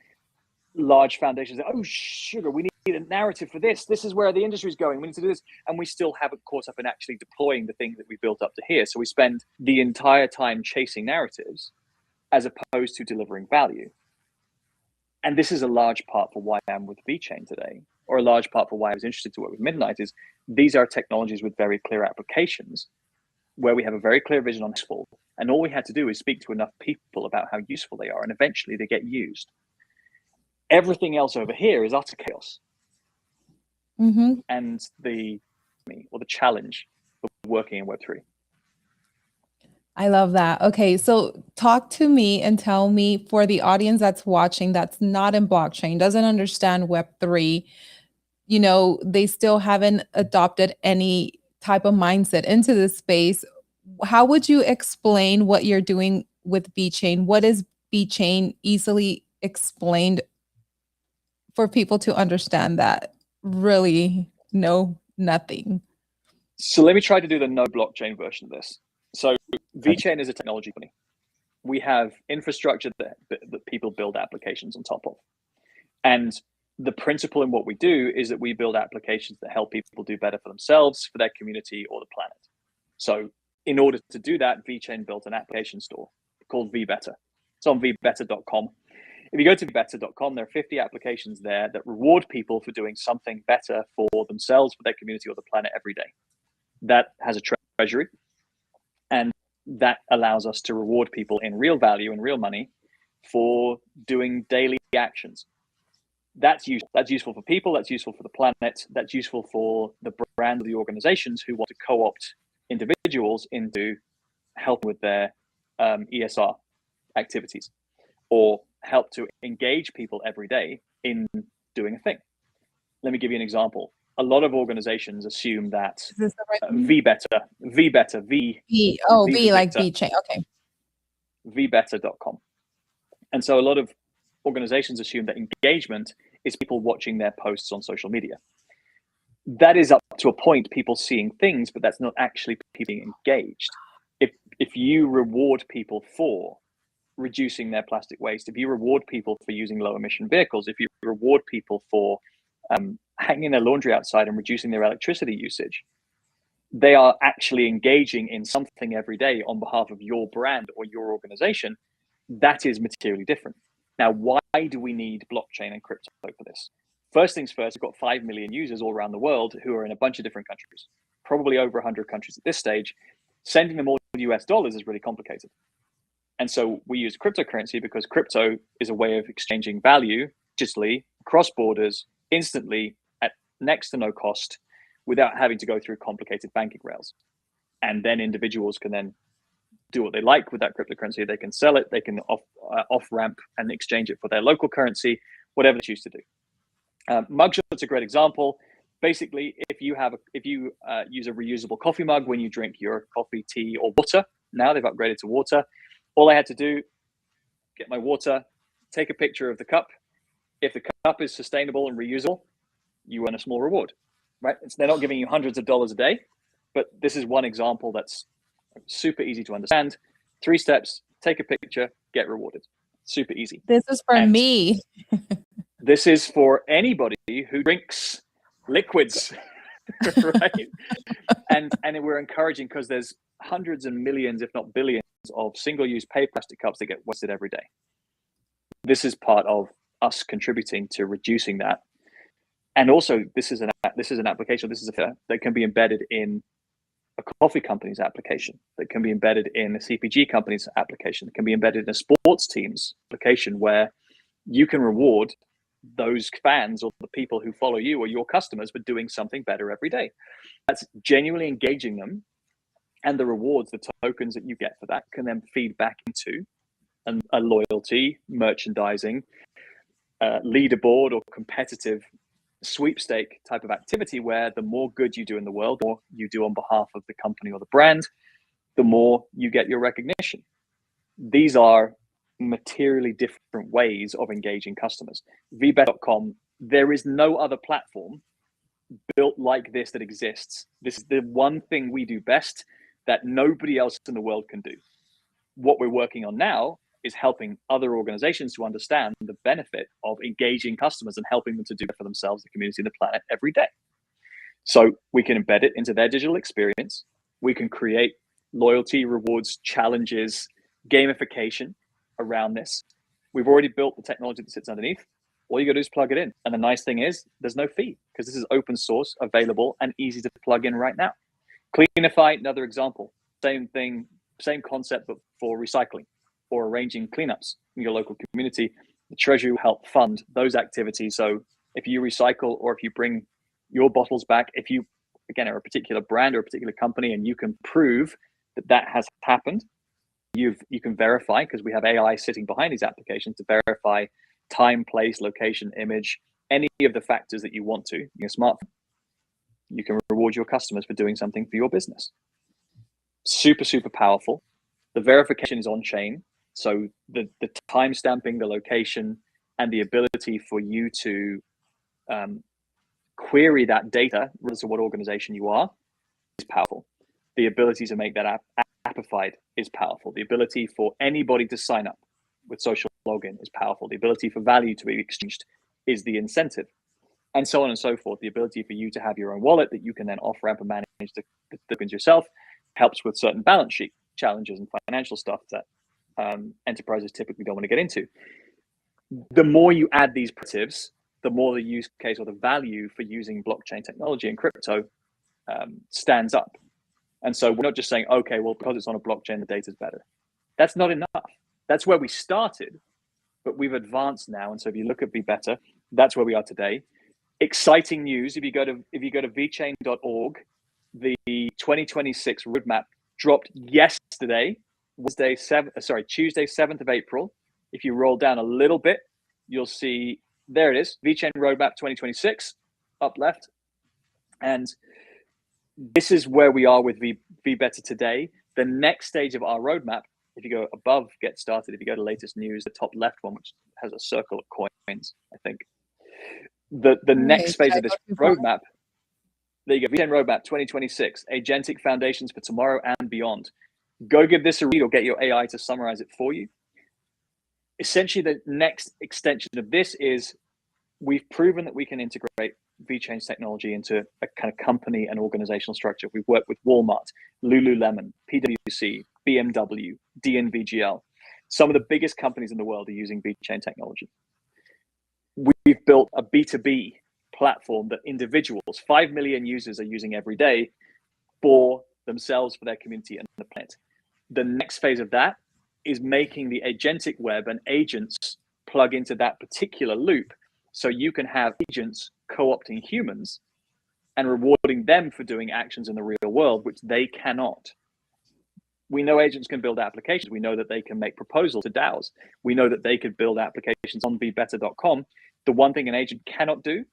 large foundations say, oh, sugar, we need a narrative for this. This is where the industry is going. We need to do this. And we still haven't caught up in actually deploying the things that we built up to here. So we spend the entire time chasing narratives as opposed to delivering value. And this is a large part for why I'm with Vechain today, or a large part for why I was interested to work with Midnight, is these are technologies with very clear applications where we have a very clear vision on useful. And all we had to do is speak to enough people about how useful they are, and eventually they get used. Everything else over here is utter chaos. And the challenge of working in Web3. I love that. Okay, so talk to me and tell me, for the audience that's watching that's not in blockchain, doesn't understand Web3, you know, they still haven't adopted any type of mindset into this space. How would you explain what you're doing with Vechain? What is Vechain? Easily explained for people to understand that really know nothing. So let me try to do the no blockchain version of this. So Vechain is a technology company. We have infrastructure that people build applications on top of. And the principle in what we do is that we build applications that help people do better for themselves, for their community, or the planet. So in order to do that, Vechain built an application store called vBetter. It's on vbetter.com. If you go to vbetter.com, there are 50 applications there that reward people for doing something better for themselves, for their community, or the planet every day. That has a treasury, and that allows us to reward people in real value and real money for doing daily actions. That's useful. That's useful for people. That's useful for the planet. That's useful for the brand of the organizations who want to co-opt individuals into help with their ESR activities, or help to engage people every day in doing a thing. Let me give you an example. A lot of organizations assume that vBetter, V like Vechain, okay. vbetter.com. And so a lot of organizations assume that engagement is people watching their posts on social media. That is up to a point, people seeing things, but that's not actually people being engaged. If you reward people for reducing their plastic waste, if you reward people for using low emission vehicles, if you reward people for hanging their laundry outside and reducing their electricity usage, they are actually engaging in something every day on behalf of your brand or your organization. That is materially different. Now, why do we need blockchain and crypto for this? First things first, we've got 5 million users all around the world who are in a bunch of different countries, probably over 100 countries at this stage. Sending them all US dollars is really complicated. And so we use cryptocurrency because crypto is a way of exchanging value digitally, across borders, instantly, at next to no cost, without having to go through complicated banking rails. And then individuals can then do what they like with that cryptocurrency. They can sell it, they can off-ramp and exchange it for their local currency, whatever they choose to do. Mugshot's a great example. Basically, if you use a reusable coffee mug when you drink your coffee, tea, or water, now they've upgraded to water. All I had to do, get my water, take a picture of the cup. If the cup is sustainable and reusable, you earn a small reward, right? They're not giving you hundreds of dollars a day, but this is one example that's super easy to understand. 3 steps, take a picture, get rewarded. Super easy. This is for me. This is for anybody who drinks liquids. right? And we're encouraging, because there's hundreds and millions, if not billions, of single-use paper plastic cups that get wasted every day. This is part of us contributing to reducing that. And also, this is an application. This is that can be embedded in a coffee company's application, that can be embedded in a CPG company's application, that can be embedded in a sports team's application, where you can reward those fans or the people who follow you or your customers for doing something better every day. That's genuinely engaging them, and the rewards, the tokens that you get for that, can then feed back into a loyalty, merchandising, leaderboard, or competitive sweepstake type of activity, where the more good you do in the world, the more you do on behalf of the company or the brand, the more you get your recognition. These are materially different ways of engaging customers. Vbetter.com, there is no other platform built like this that exists. This is the one thing we do best that nobody else in the world can do. What we're working on now is helping other organizations to understand the benefit of engaging customers and helping them to do it for themselves, the community, and the planet every day. So we can embed it into their digital experience. We can create loyalty, rewards, challenges, gamification around this. We've already built the technology that sits underneath. All you got to do is plug it in. And the nice thing is there's no fee, because this is open source, available, and easy to plug in right now. Cleanify, another example. Same thing, same concept, but for recycling or arranging cleanups in your local community. The Treasury will help fund those activities. So if you recycle, or if you bring your bottles back, if you, again, are a particular brand or a particular company, and you can prove that that has happened, you can verify, because we have AI sitting behind these applications to verify time, place, location, image, any of the factors that you want to in your smartphone. You can reward your customers for doing something for your business. Super, super powerful. The verification is on chain. So the time stamping, the location, and the ability for you to query that data, regardless of what organization you are, is powerful. The ability to make that appified is powerful. The ability for anybody to sign up with social login is powerful. The ability for value to be exchanged is the incentive, and so on and so forth. The ability for you to have your own wallet that you can then off ramp and manage the tokens yourself helps with certain balance sheet challenges and financial stuff that enterprises typically don't want to get into. The more you add these primitives, the more the use case or the value for using blockchain technology and crypto stands up. And so we're not just saying, okay, well, because it's on a blockchain, the data's better. That's not enough. That's where we started, but we've advanced now. And so if you look at Vbetter, that's where we are today. Exciting news. If you go to vechain.org, the 2026 roadmap dropped yesterday, Tuesday, 7th of April. If you roll down a little bit, you'll see, there it is, Vechain roadmap 2026, up left. And this is where we are with Vbetter today. The next stage of our roadmap, if you go above get started, if you go to latest news, the top left one, which has a circle of coins, I think. The next phase of this roadmap, there you go, Vechain roadmap 2026, agentic foundations for tomorrow and beyond. Go give this a read, or get your AI to summarize it for you. Essentially, the next extension of this is, we've proven that we can integrate Vechain's technology into a kind of company and organizational structure. We've worked with Walmart, Lululemon, PwC, BMW, DNVGL. Some of the biggest companies in the world are using Vechain technology. We've built a B2B platform that individuals, 5 million users, are using every day for themselves, for their community, and the planet. The next phase of that is making the agentic web and agents plug into that particular loop, so you can have agents co-opting humans and rewarding them for doing actions in the real world, which they cannot. We know agents can build applications. We know that they can make proposals to DAOs. We know that they could build applications on vbetter.com. The one thing an agent cannot do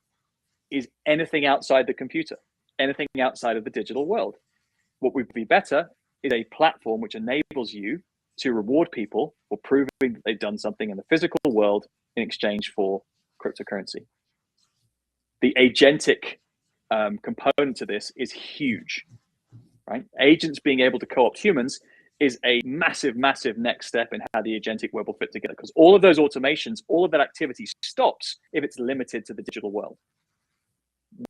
is anything outside the computer, anything outside of the digital world. What would be better is a platform which enables you to reward people for proving that they've done something in the physical world in exchange for cryptocurrency. The agentic component to this is huge, right? Agents being able to co-opt humans is a massive, massive next step in how the agentic web will fit together, because all of those automations, all of that activity stops if it's limited to the digital world.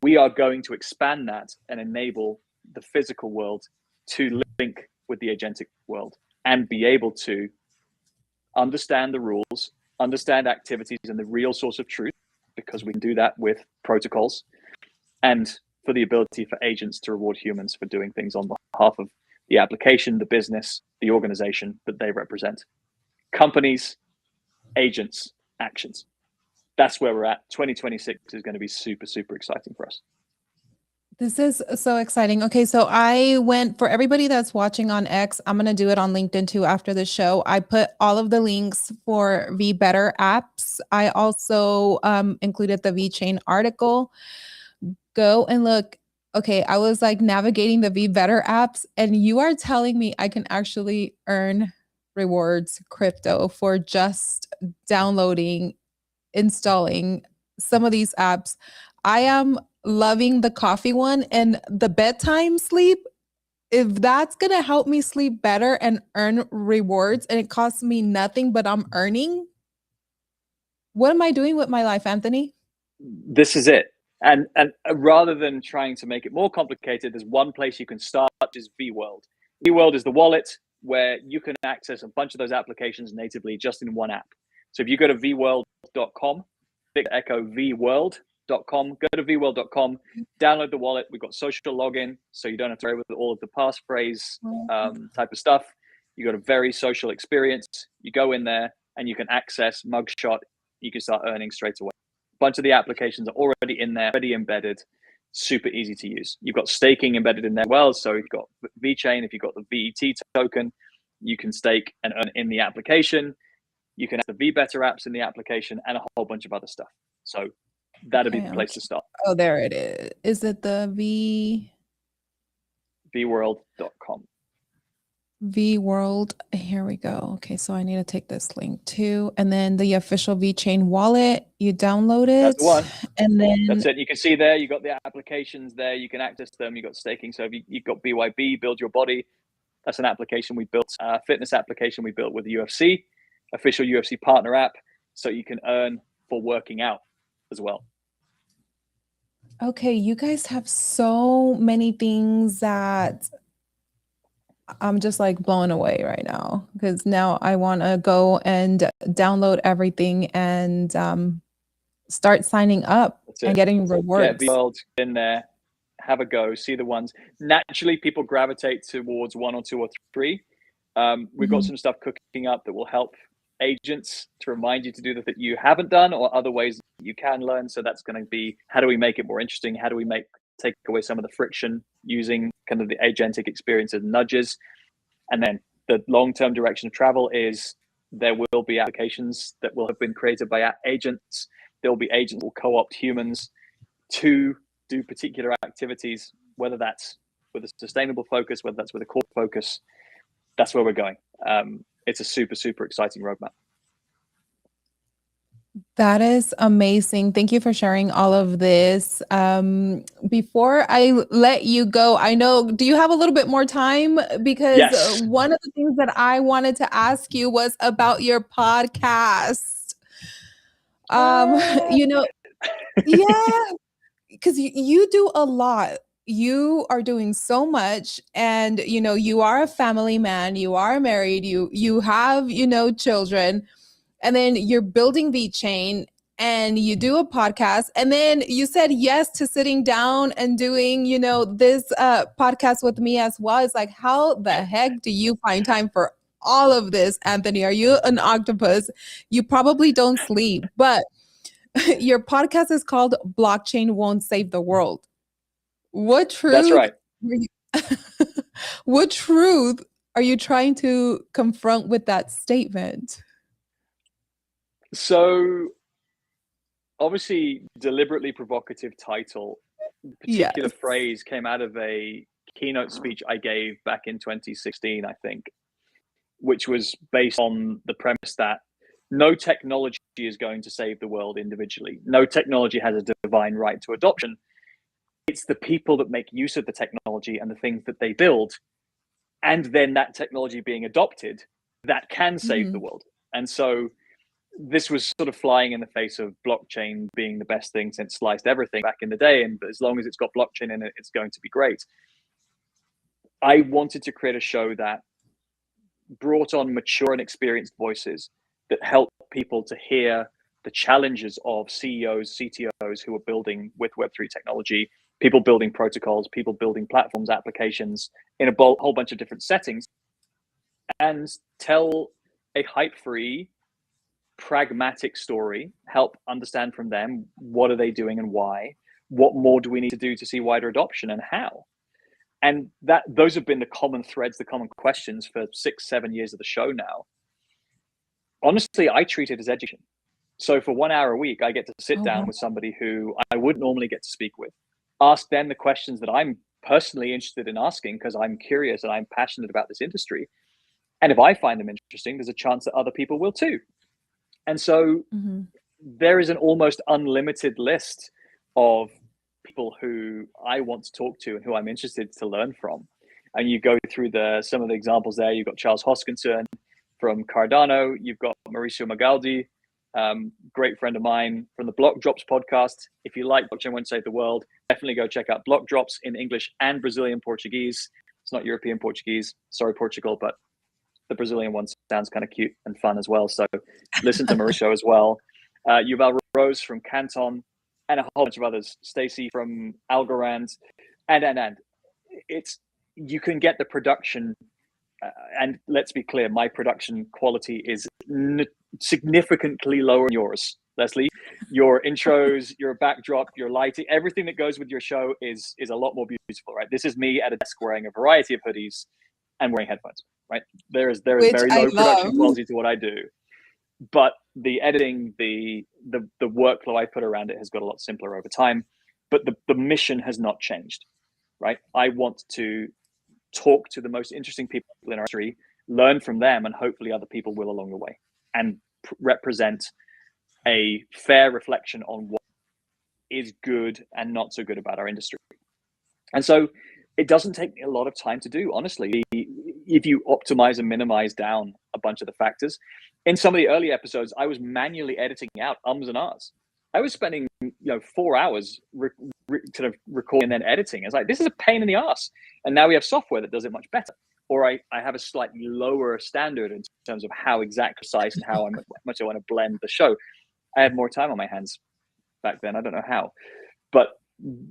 we are going to expand that and enable the physical world to link with the agentic world and be able to understand the rules, understand activities and the real source of truth, because we can do that with protocols, and for the ability for agents to reward humans for doing things on behalf of the application, the business, the organization that they represent. Companies, agents, actions. That's where we're at. 2026 is going to be super, super exciting for us. This is so exciting. Okay, so I went for everybody that's watching on X. I'm going to do it on LinkedIn too after the show. I put all of the links for V Better apps. I also included the Vechain article. Go and look. Okay, I was like navigating the V Better apps, and you are telling me I can actually earn rewards crypto for just downloading, installing some of these apps. I am loving the coffee one and the bedtime sleep. If that's going to help me sleep better and earn rewards and it costs me nothing, but I'm earning, what am I doing with my life, Anthony? This is it. And rather than trying to make it more complicated, there's one place you can start, which is VWorld. VWorld is the wallet where you can access a bunch of those applications natively just in one app. So if you go to vworld.com, big echo vworld.com, go to vworld.com, download the wallet. We've got social login, so you don't have to worry with all of the passphrase type of stuff. You got a very social experience. You go in there and you can access Mugshot. You can start earning straight away. A bunch of the applications are already in there, already embedded, super easy to use. You've got staking embedded in there as well. So you've got Vechain, if you've got the VET token, you can stake and earn in the application. You can have the VBetter apps in the application and a whole bunch of other stuff. So that'd be the place to start. Oh, there it is. Is it the vworld.com? VWorld. Here we go. Okay, so I need to take this link too. And then the official Vechain wallet, you download it. That's the one. And then that's it. You can see there, you got the applications there. You can access them. You got staking. So if you've got BYB, Build Your Body. That's an application we built, fitness application we built with the UFC, official UFC partner app. So you can earn for working out as well. Okay, you guys have so many things that I'm just like blown away right now, because now I want to go and download everything and start signing up and getting rewards. Get VWorld in there, have a go, see the ones. Naturally, people gravitate towards one or two or three. We've got some stuff cooking up that will help agents to remind you to do that you haven't done, or other ways that you can learn. So that's going to be, how do we make it more interesting? How do we take away some of the friction using kind of the agentic experience as nudges? And then the long-term direction of travel is there will be applications that will have been created by agents. There will be agents that will co-opt humans to do particular activities, whether that's with a sustainable focus, whether that's with a core focus. That's where we're going. It's a super, super exciting roadmap. That is amazing. Thank you for sharing all of this. Before I let you go, I know, do you have a little bit more time? Because one of the things that I wanted to ask you was about your podcast. You know, yeah, because you do a lot. You are doing so much, and you know, you are a family man, you are married, you have, you know, children. And then you're building Vechain and you do a podcast. And then you said yes to sitting down and doing, you know, this podcast with me as well. It's like, how the heck do you find time for all of this, Anthony? Are you an octopus? You probably don't sleep, but your podcast is called Blockchain Won't Save the World. What truth? That's right. What truth are you trying to confront with that statement? So obviously deliberately provocative title. The particular phrase came out of a keynote speech I gave back in 2016, I think, which was based on the premise that no technology is going to save the world individually. No technology has a divine right to adoption. It's the people that make use of the technology and the things that they build, and then that technology being adopted, that can save the world. And so this was sort of flying in the face of blockchain being the best thing since sliced everything back in the day. And as long as it's got blockchain in it, it's going to be great. I wanted to create a show that brought on mature and experienced voices that help people to hear the challenges of CEOs, CTOs who are building with Web3 technology, people building protocols, people building platforms, applications in a whole bunch of different settings, and tell a hype-free, pragmatic story, help understand from them what are they doing and why, what more do we need to do to see wider adoption and how. And those have been the common threads, the common questions for 6-7 years of the show now. Honestly, I treat it as education. So for 1 hour a week, I get to sit down with somebody who I wouldn't normally get to speak with, ask them the questions that I'm personally interested in asking because I'm curious and I'm passionate about this industry. And if I find them interesting, there's a chance that other people will too. And so there is an almost unlimited list of people who I want to talk to and who I'm interested to learn from. And you go through some of the examples there. You've got Charles Hoskinson from Cardano. You've got Mauricio Magaldi, great friend of mine from the Block Drops podcast. If you like Blockchain Won't Save the World, definitely go check out Block Drops in English and Brazilian Portuguese. It's not European Portuguese. Sorry, Portugal, but the Brazilian one sounds kind of cute and fun as well. So listen to Mauricio as well. Yuval Rose from Canton, and a whole bunch of others. Stacy from Algorand, and it's, you can get the production. And let's be clear, my production quality is significantly lower than yours, Leslie. Your intros, your backdrop, your lighting, everything that goes with your show is a lot more beautiful, right? This is me at a desk wearing a variety of hoodies and wearing headphones, right? There is very low production quality to what I do. But the editing, the workflow I put around it has got a lot simpler over time. But the mission has not changed, right? I want to talk to the most interesting people in our industry, learn from them, and hopefully other people will along the way, and represent a fair reflection on what is good and not so good about our industry. And so it doesn't take me a lot of time to do, honestly, if you optimize and minimize down a bunch of the factors. In some of the early episodes, I was manually editing out ums and ahs. I was spending 4 hours kind of recording and then editing. It's like, this is a pain in the ass. And now we have software that does it much better. Or I have a slightly lower standard in terms of how exact, precise, and how much I want to blend the show. I had more time on my hands back then. I don't know how. But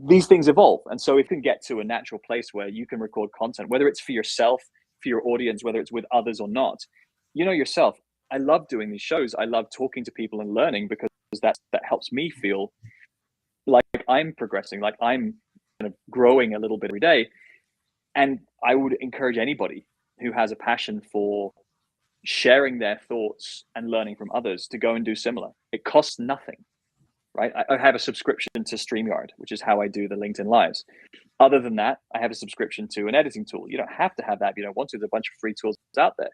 these things evolve. And so if you can get to a natural place where you can record content, whether it's for yourself, for your audience, whether it's with others or not, you know yourself, I love doing these shows. I love talking to people and learning because that helps me feel like I'm progressing, like I'm kind of growing a little bit every day. And I would encourage anybody who has a passion for sharing their thoughts and learning from others to go and do similar. It costs nothing, right? I have a subscription to StreamYard, which is how I do the LinkedIn Lives. Other than that, I have a subscription to an editing tool. You don't have to have that if you don't want to. There's a bunch of free tools out there.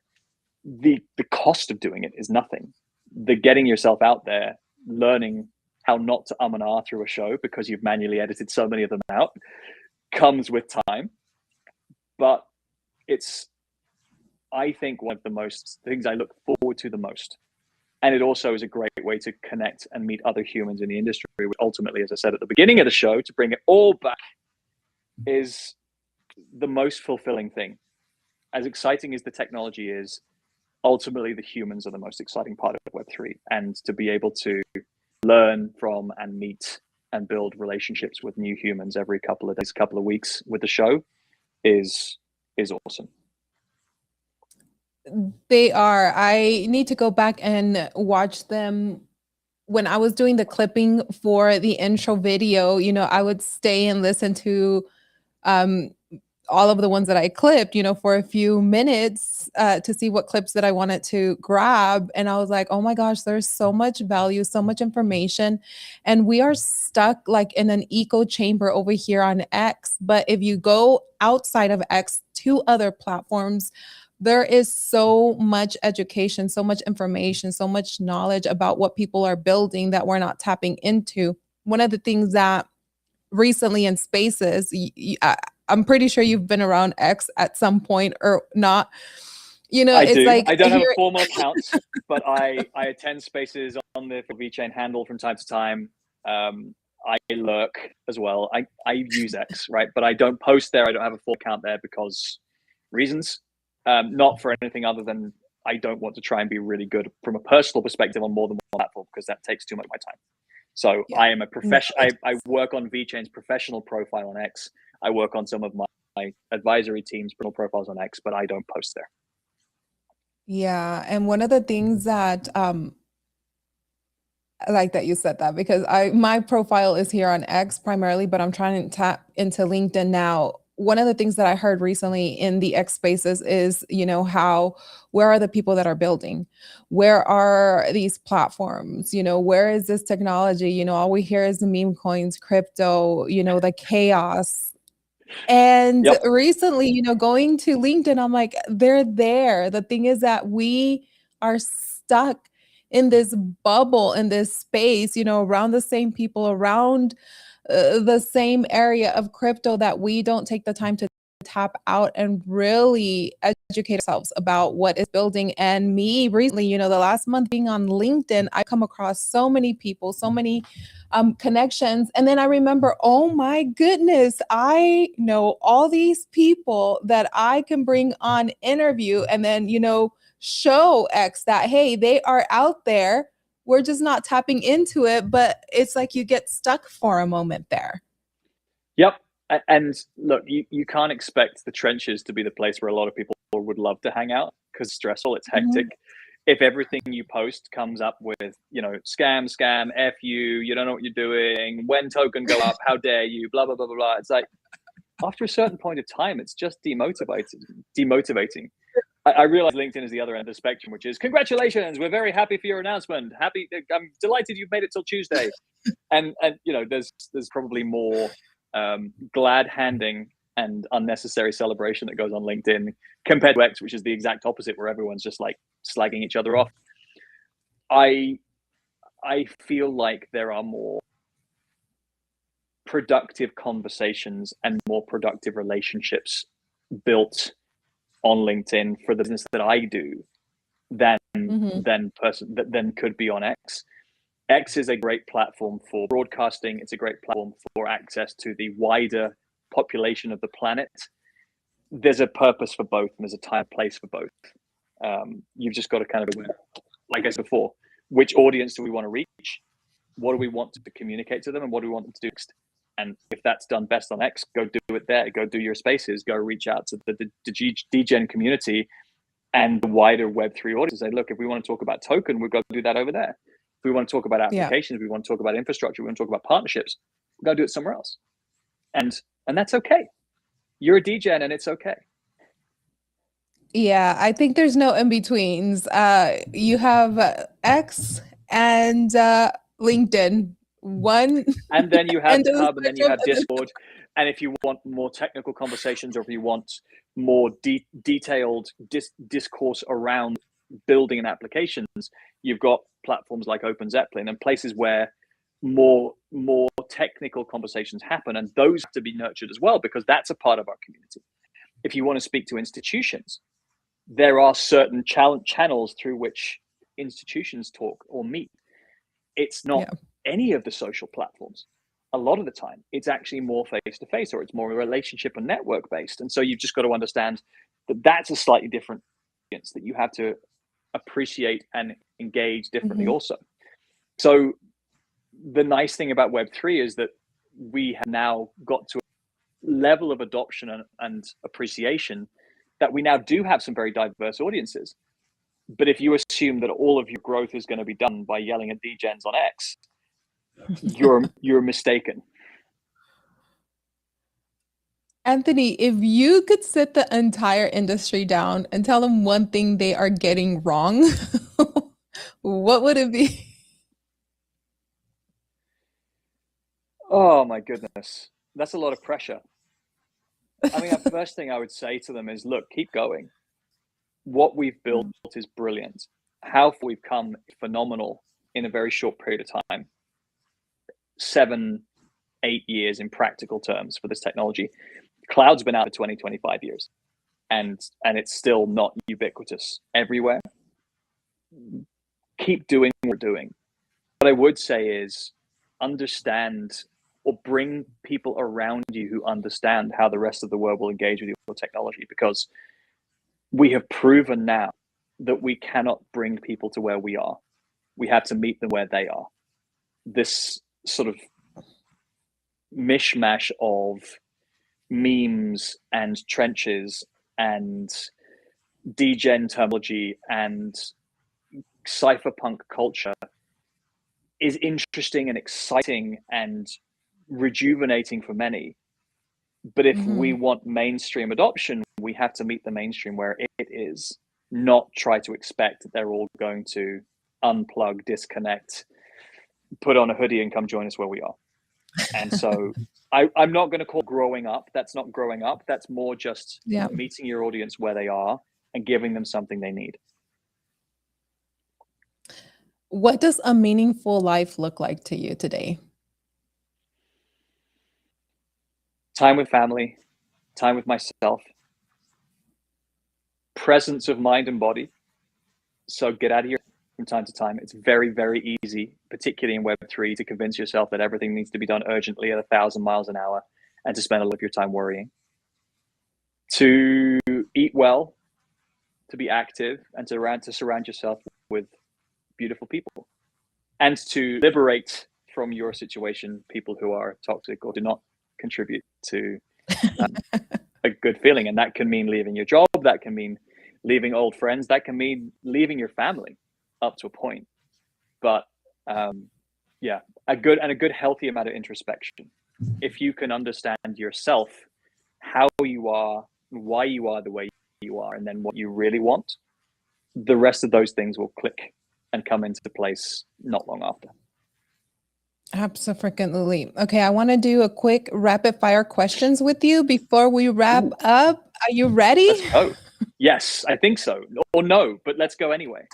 The cost of doing it is nothing. The getting yourself out there, learning how not to and ah through a show because you've manually edited so many of them out, comes with time. But it's, I think, one of the most things I look forward to the most. And it also is a great way to connect and meet other humans in the industry, which ultimately, as I said at the beginning of the show, to bring it all back, is the most fulfilling thing. As exciting as the technology is, ultimately the humans are the most exciting part of Web3. And to be able to learn from and meet and build relationships with new humans every couple of days, couple of weeks with the show is awesome. They are. I need to go back and watch them. When I was doing the clipping for the intro video, I would stay and listen to all of the ones that I clipped, for a few minutes to see what clips that I wanted to grab. And I was like, oh my gosh, there's so much value, so much information. And we are stuck like in an echo chamber over here on X. But if you go outside of X to other platforms, there is so much education, so much information, so much knowledge about what people are building that we're not tapping into. One of the things that recently in Spaces, I'm pretty sure you've been around X at some point or not. You know, I it's do. like I don't have a here. formal account, but I attend spaces on the Vechain handle from time to time. I lurk as well. I use X, right? But I don't post there. I don't have a full account there because reasons. Not for anything other than I don't want to try and be really good from a personal perspective on more than one platform because that takes too much of my time. So Yeah. I am a No, professional. I work on Vechain's professional profile on X. I work on some of my advisory team's professional profiles on X, but I don't post there. yeah, and one of the things that I like that you said that because my profile is here on X primarily, but I'm trying to tap into LinkedIn now. One of the things that I heard recently in the X spaces is, you know, where are the people that are building? Where are these platforms? You know, where is this technology? You know, all we hear is the meme coins, crypto, you know, the chaos. And Yep. recently, you know, going to LinkedIn, I'm like, they're there. The thing is that we are stuck in this bubble, in this space, you know, around the same people, around the same area of crypto that we don't take the time to tap out and really educate ourselves about what is building. And me recently, you know, the last month being on LinkedIn, I come across so many people, so many connections. And then I remember, oh my goodness, I know all these people that I can bring on interview and then, you know, show X that, hey, they are out there. We're just not tapping into it, but it's like you get stuck for a moment there. Yep. And look, you can't expect the trenches to be the place where a lot of people would love to hang out because it's stressful, it's hectic. Mhm. If everything you post comes up with, you know, scam, F you don't know what you're doing, when token go up, how dare you, blah, blah, blah, blah, blah. It's like, after a certain point of time, it's just demotivating. I realize LinkedIn is the other end of the spectrum, which is congratulations, we're very happy for your announcement. I'm delighted you've made it till Tuesday. And you know, there's probably more glad handing and unnecessary celebration that goes on LinkedIn compared to X, which is the exact opposite, where everyone's just like slagging each other off. I feel like there are more productive conversations and more productive relationships built on LinkedIn for the business that I do than Mhm. than could be on X. X is a great platform for broadcasting. It's a great platform for access to the wider population of the planet. There's a purpose for both, and there's a time and place for both. You've just got to kind of, like I said before, which audience do we want to reach? What do we want to communicate to them, and what do we want them to do next? And if that's done best on X, go do it there. Go do your spaces. Go reach out to the DGen community and the wider Web3 audience. Say, look, if we want to talk about token, we've got to do that over there. If we want to talk about Yeah. applications, if we want to talk about infrastructure, we want to talk about partnerships, we've got to do it somewhere else. And that's okay. You're a DGen and it's okay. Yeah, I think there's no in betweens. You have X and LinkedIn. One And then you have end of the Hub, and then you spectrum, have Discord. And if you want more technical conversations, or if you want more detailed discourse around building and applications, you've got platforms like Open Zeppelin and places where more technical conversations happen, and those have to be nurtured as well, because that's a part of our community. If you want to speak to institutions, there are certain channels through which institutions talk or meet. It's not any of the social platforms. A lot of the time, it's actually more face-to-face, or it's more relationship and network based. And so you've just got to understand that that's a slightly different audience that you have to appreciate and engage differently also. So the nice thing about Web3 is that we have now got to a level of adoption and appreciation that we now do have some very diverse audiences. But if you assume that all of your growth is going to be done by yelling at DGens on X, you're mistaken. Anthony, if you could sit the entire industry down and tell them one thing they are getting wrong, what would it be? Oh my goodness. That's a lot of pressure. I mean, the first thing I would say to them is, look, keep going. What we've built is brilliant. How we've come phenomenal in a very short period of time. 7-8 years in practical terms for this technology. Cloud's been out for 20-25 years. and it's still not ubiquitous everywhere, keep doing what we're doing. What I would say is understand or bring people around you who understand how the rest of the world will engage with your technology, because we have proven now that we cannot bring people to where we are. We have to meet them where they are. This sort of mishmash of memes and trenches and degen terminology and cypherpunk culture is interesting and exciting and rejuvenating for many. But if we want mainstream adoption, we have to meet the mainstream where it is, not try to expect that they're all going to unplug, disconnect, put on a hoodie and come join us where we are. And so I'm not going to call growing up. That's not growing up. That's more just meeting your audience where they are and giving them something they need. What does a meaningful life look like to you today? Time with family, time with myself, presence of mind and body. So get out of here from time to time. It's very, very easy, particularly in Web3, to convince yourself that everything needs to be done urgently at 1,000 miles an hour and to spend a lot of your time worrying. To eat well, to be active, and to surround yourself with beautiful people, and to liberate from your situation people who are toxic or do not contribute to a good feeling. And that can mean leaving your job, that can mean leaving old friends, that can mean leaving your family up to a point. But a good healthy amount of introspection. If you can understand yourself, how you are, why you are the way you are, and then what you really want, the rest of those things will click and come into place not long after. Absolutely. Okay, I want to do a quick rapid fire questions with you before we wrap up. Are you ready? Let's go. Yes, I think so. Or no, but let's go anyway.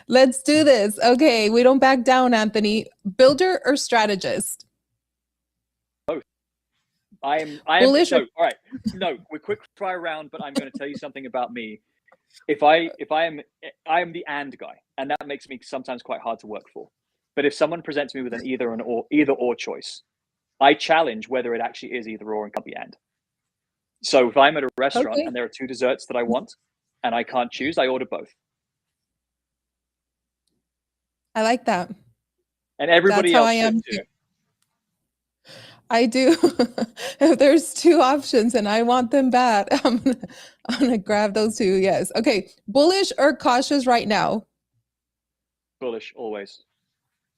Let's do this. Okay, we don't back down, Anthony. Builder or strategist? Both. I am Bullish no, all right. No, we're quick fire round, but I'm going to tell you something about me. I am the and guy, and that makes me sometimes quite hard to work for. But if someone presents me with an either or choice, I challenge whether it actually is either or and can't be and. So if I'm at a restaurant and there are two desserts that I want and I can't choose, I order both. I like that. And everybody else should too. I do. If there's two options and I want them bad, I'm gonna grab those two. Yes. Okay. Bullish or cautious right now? Bullish always.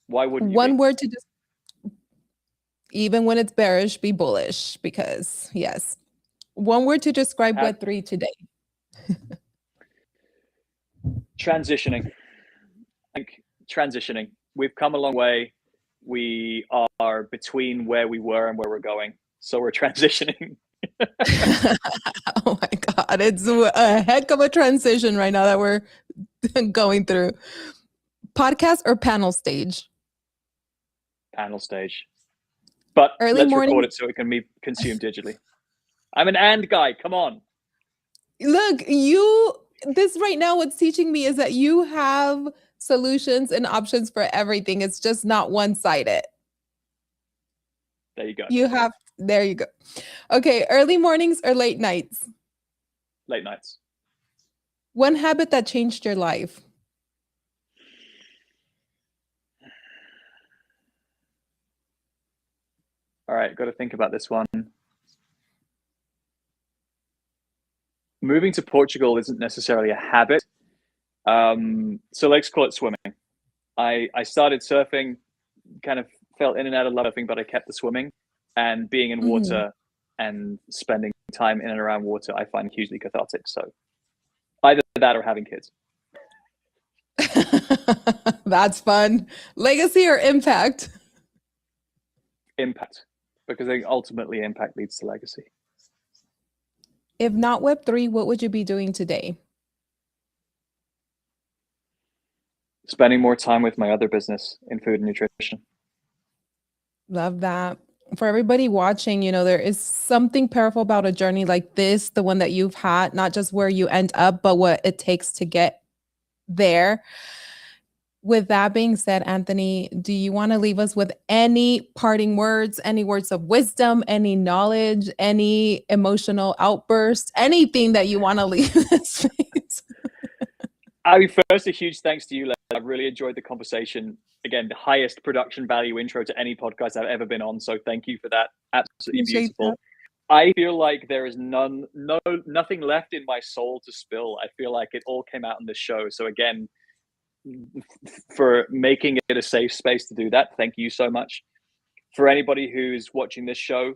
Why wouldn't you? One word to just, even when it's bearish, be bullish, because yes. One word to describe Web3 today. Transitioning. I think transitioning. We've come a long way. We are between where we were and where we're going. So we're transitioning. Oh my God. It's a heck of a transition right now that we're going through. Podcast or panel stage? Panel stage. But let's record it so it can be consumed digitally. I'm an and guy. Come on. Look, this right now, what's teaching me is that you have solutions and options for everything. It's just not one-sided. There you go. There you go. Okay, early mornings or late nights? Late nights. One habit that changed your life? All right, got to think about this one. Moving to Portugal isn't necessarily a habit. So let's call it swimming. I started surfing, kind of fell in and out of surfing, but I kept the swimming, and being in water and spending time in and around water, I find hugely cathartic. So either that or having kids. That's fun. Legacy or impact? Impact, because I think ultimately impact leads to legacy. If not Web3, what would you be doing today? Spending more time with my other business in food and nutrition. Love that. for everybody watching, there is something powerful about a journey like this, the one that you've had, not just where you end up, but what it takes to get there. With that being said, Anthony, do you want to leave us with any parting words, any words of wisdom, any knowledge, any emotional outburst, anything that you want to leave this space? I mean, first, a huge thanks to you, Les. I've really enjoyed the conversation. Again, the highest production value intro to any podcast I've ever been on. So thank you for that. Absolutely beautiful. That. I feel like there is nothing left in my soul to spill. I feel like it all came out in this show. So again, for making it a safe space to do that, thank you so much. For anybody who's watching this show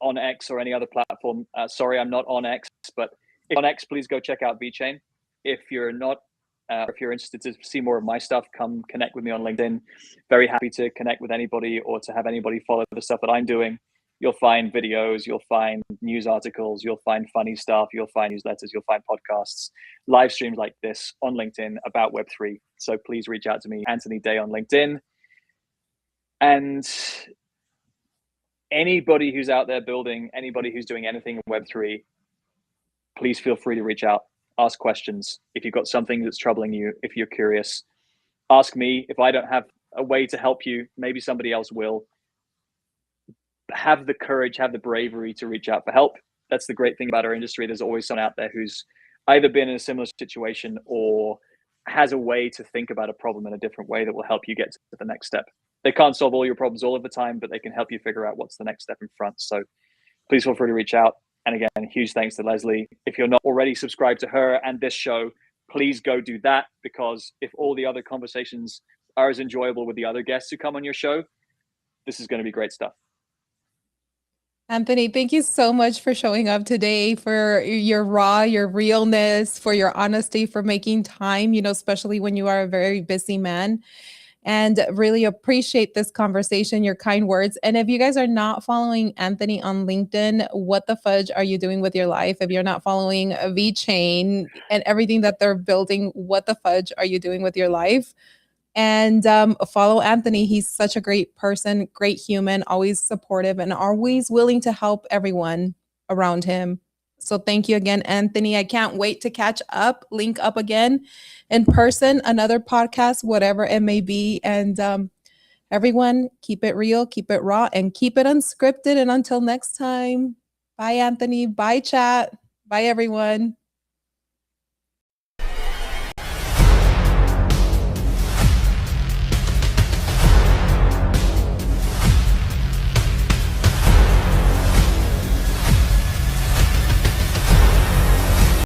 on X or any other platform, sorry, I'm not on X, but if on X, please go check out Vechain. If you're not, if you're interested to see more of my stuff, come connect with me on LinkedIn. Very happy to connect with anybody or to have anybody follow the stuff that I'm doing. You'll find videos, you'll find news articles, you'll find funny stuff, you'll find newsletters, you'll find podcasts, live streams like this on LinkedIn about Web3. So please reach out to me, Anthony Day on LinkedIn. And anybody who's out there building, anybody who's doing anything in Web3, please feel free to reach out, ask questions. If you've got something that's troubling you, if you're curious, ask me. If I don't have a way to help you, maybe somebody else will. Have the courage, have the bravery to reach out for help. That's the great thing about our industry. There's always someone out there who's either been in a similar situation or has a way to think about a problem in a different way that will help you get to the next step. They can't solve all your problems all of the time, but they can help you figure out what's the next step in front. So please feel free to reach out. And again, huge thanks to Leslie. If you're not already subscribed to her and this show, please go do that, because if all the other conversations are as enjoyable with the other guests who come on your show, this is going to be great stuff. Anthony, thank you so much for showing up today, for your your realness, for your honesty, for making time, especially when you are a very busy man. And really appreciate this conversation, your kind words. And if you guys are not following Anthony on LinkedIn, what the fudge are you doing with your life? If you're not following Vechain and everything that they're building, what the fudge are you doing with your life? And follow Anthony. He's such a great person, great human, always supportive and always willing to help everyone around him. So thank you again, Anthony. I can't wait to catch up, link up again in person, another podcast, whatever it may be. And everyone, keep it real, keep it raw, and keep it unscripted. And until next time, bye, Anthony. Bye, chat. Bye, everyone.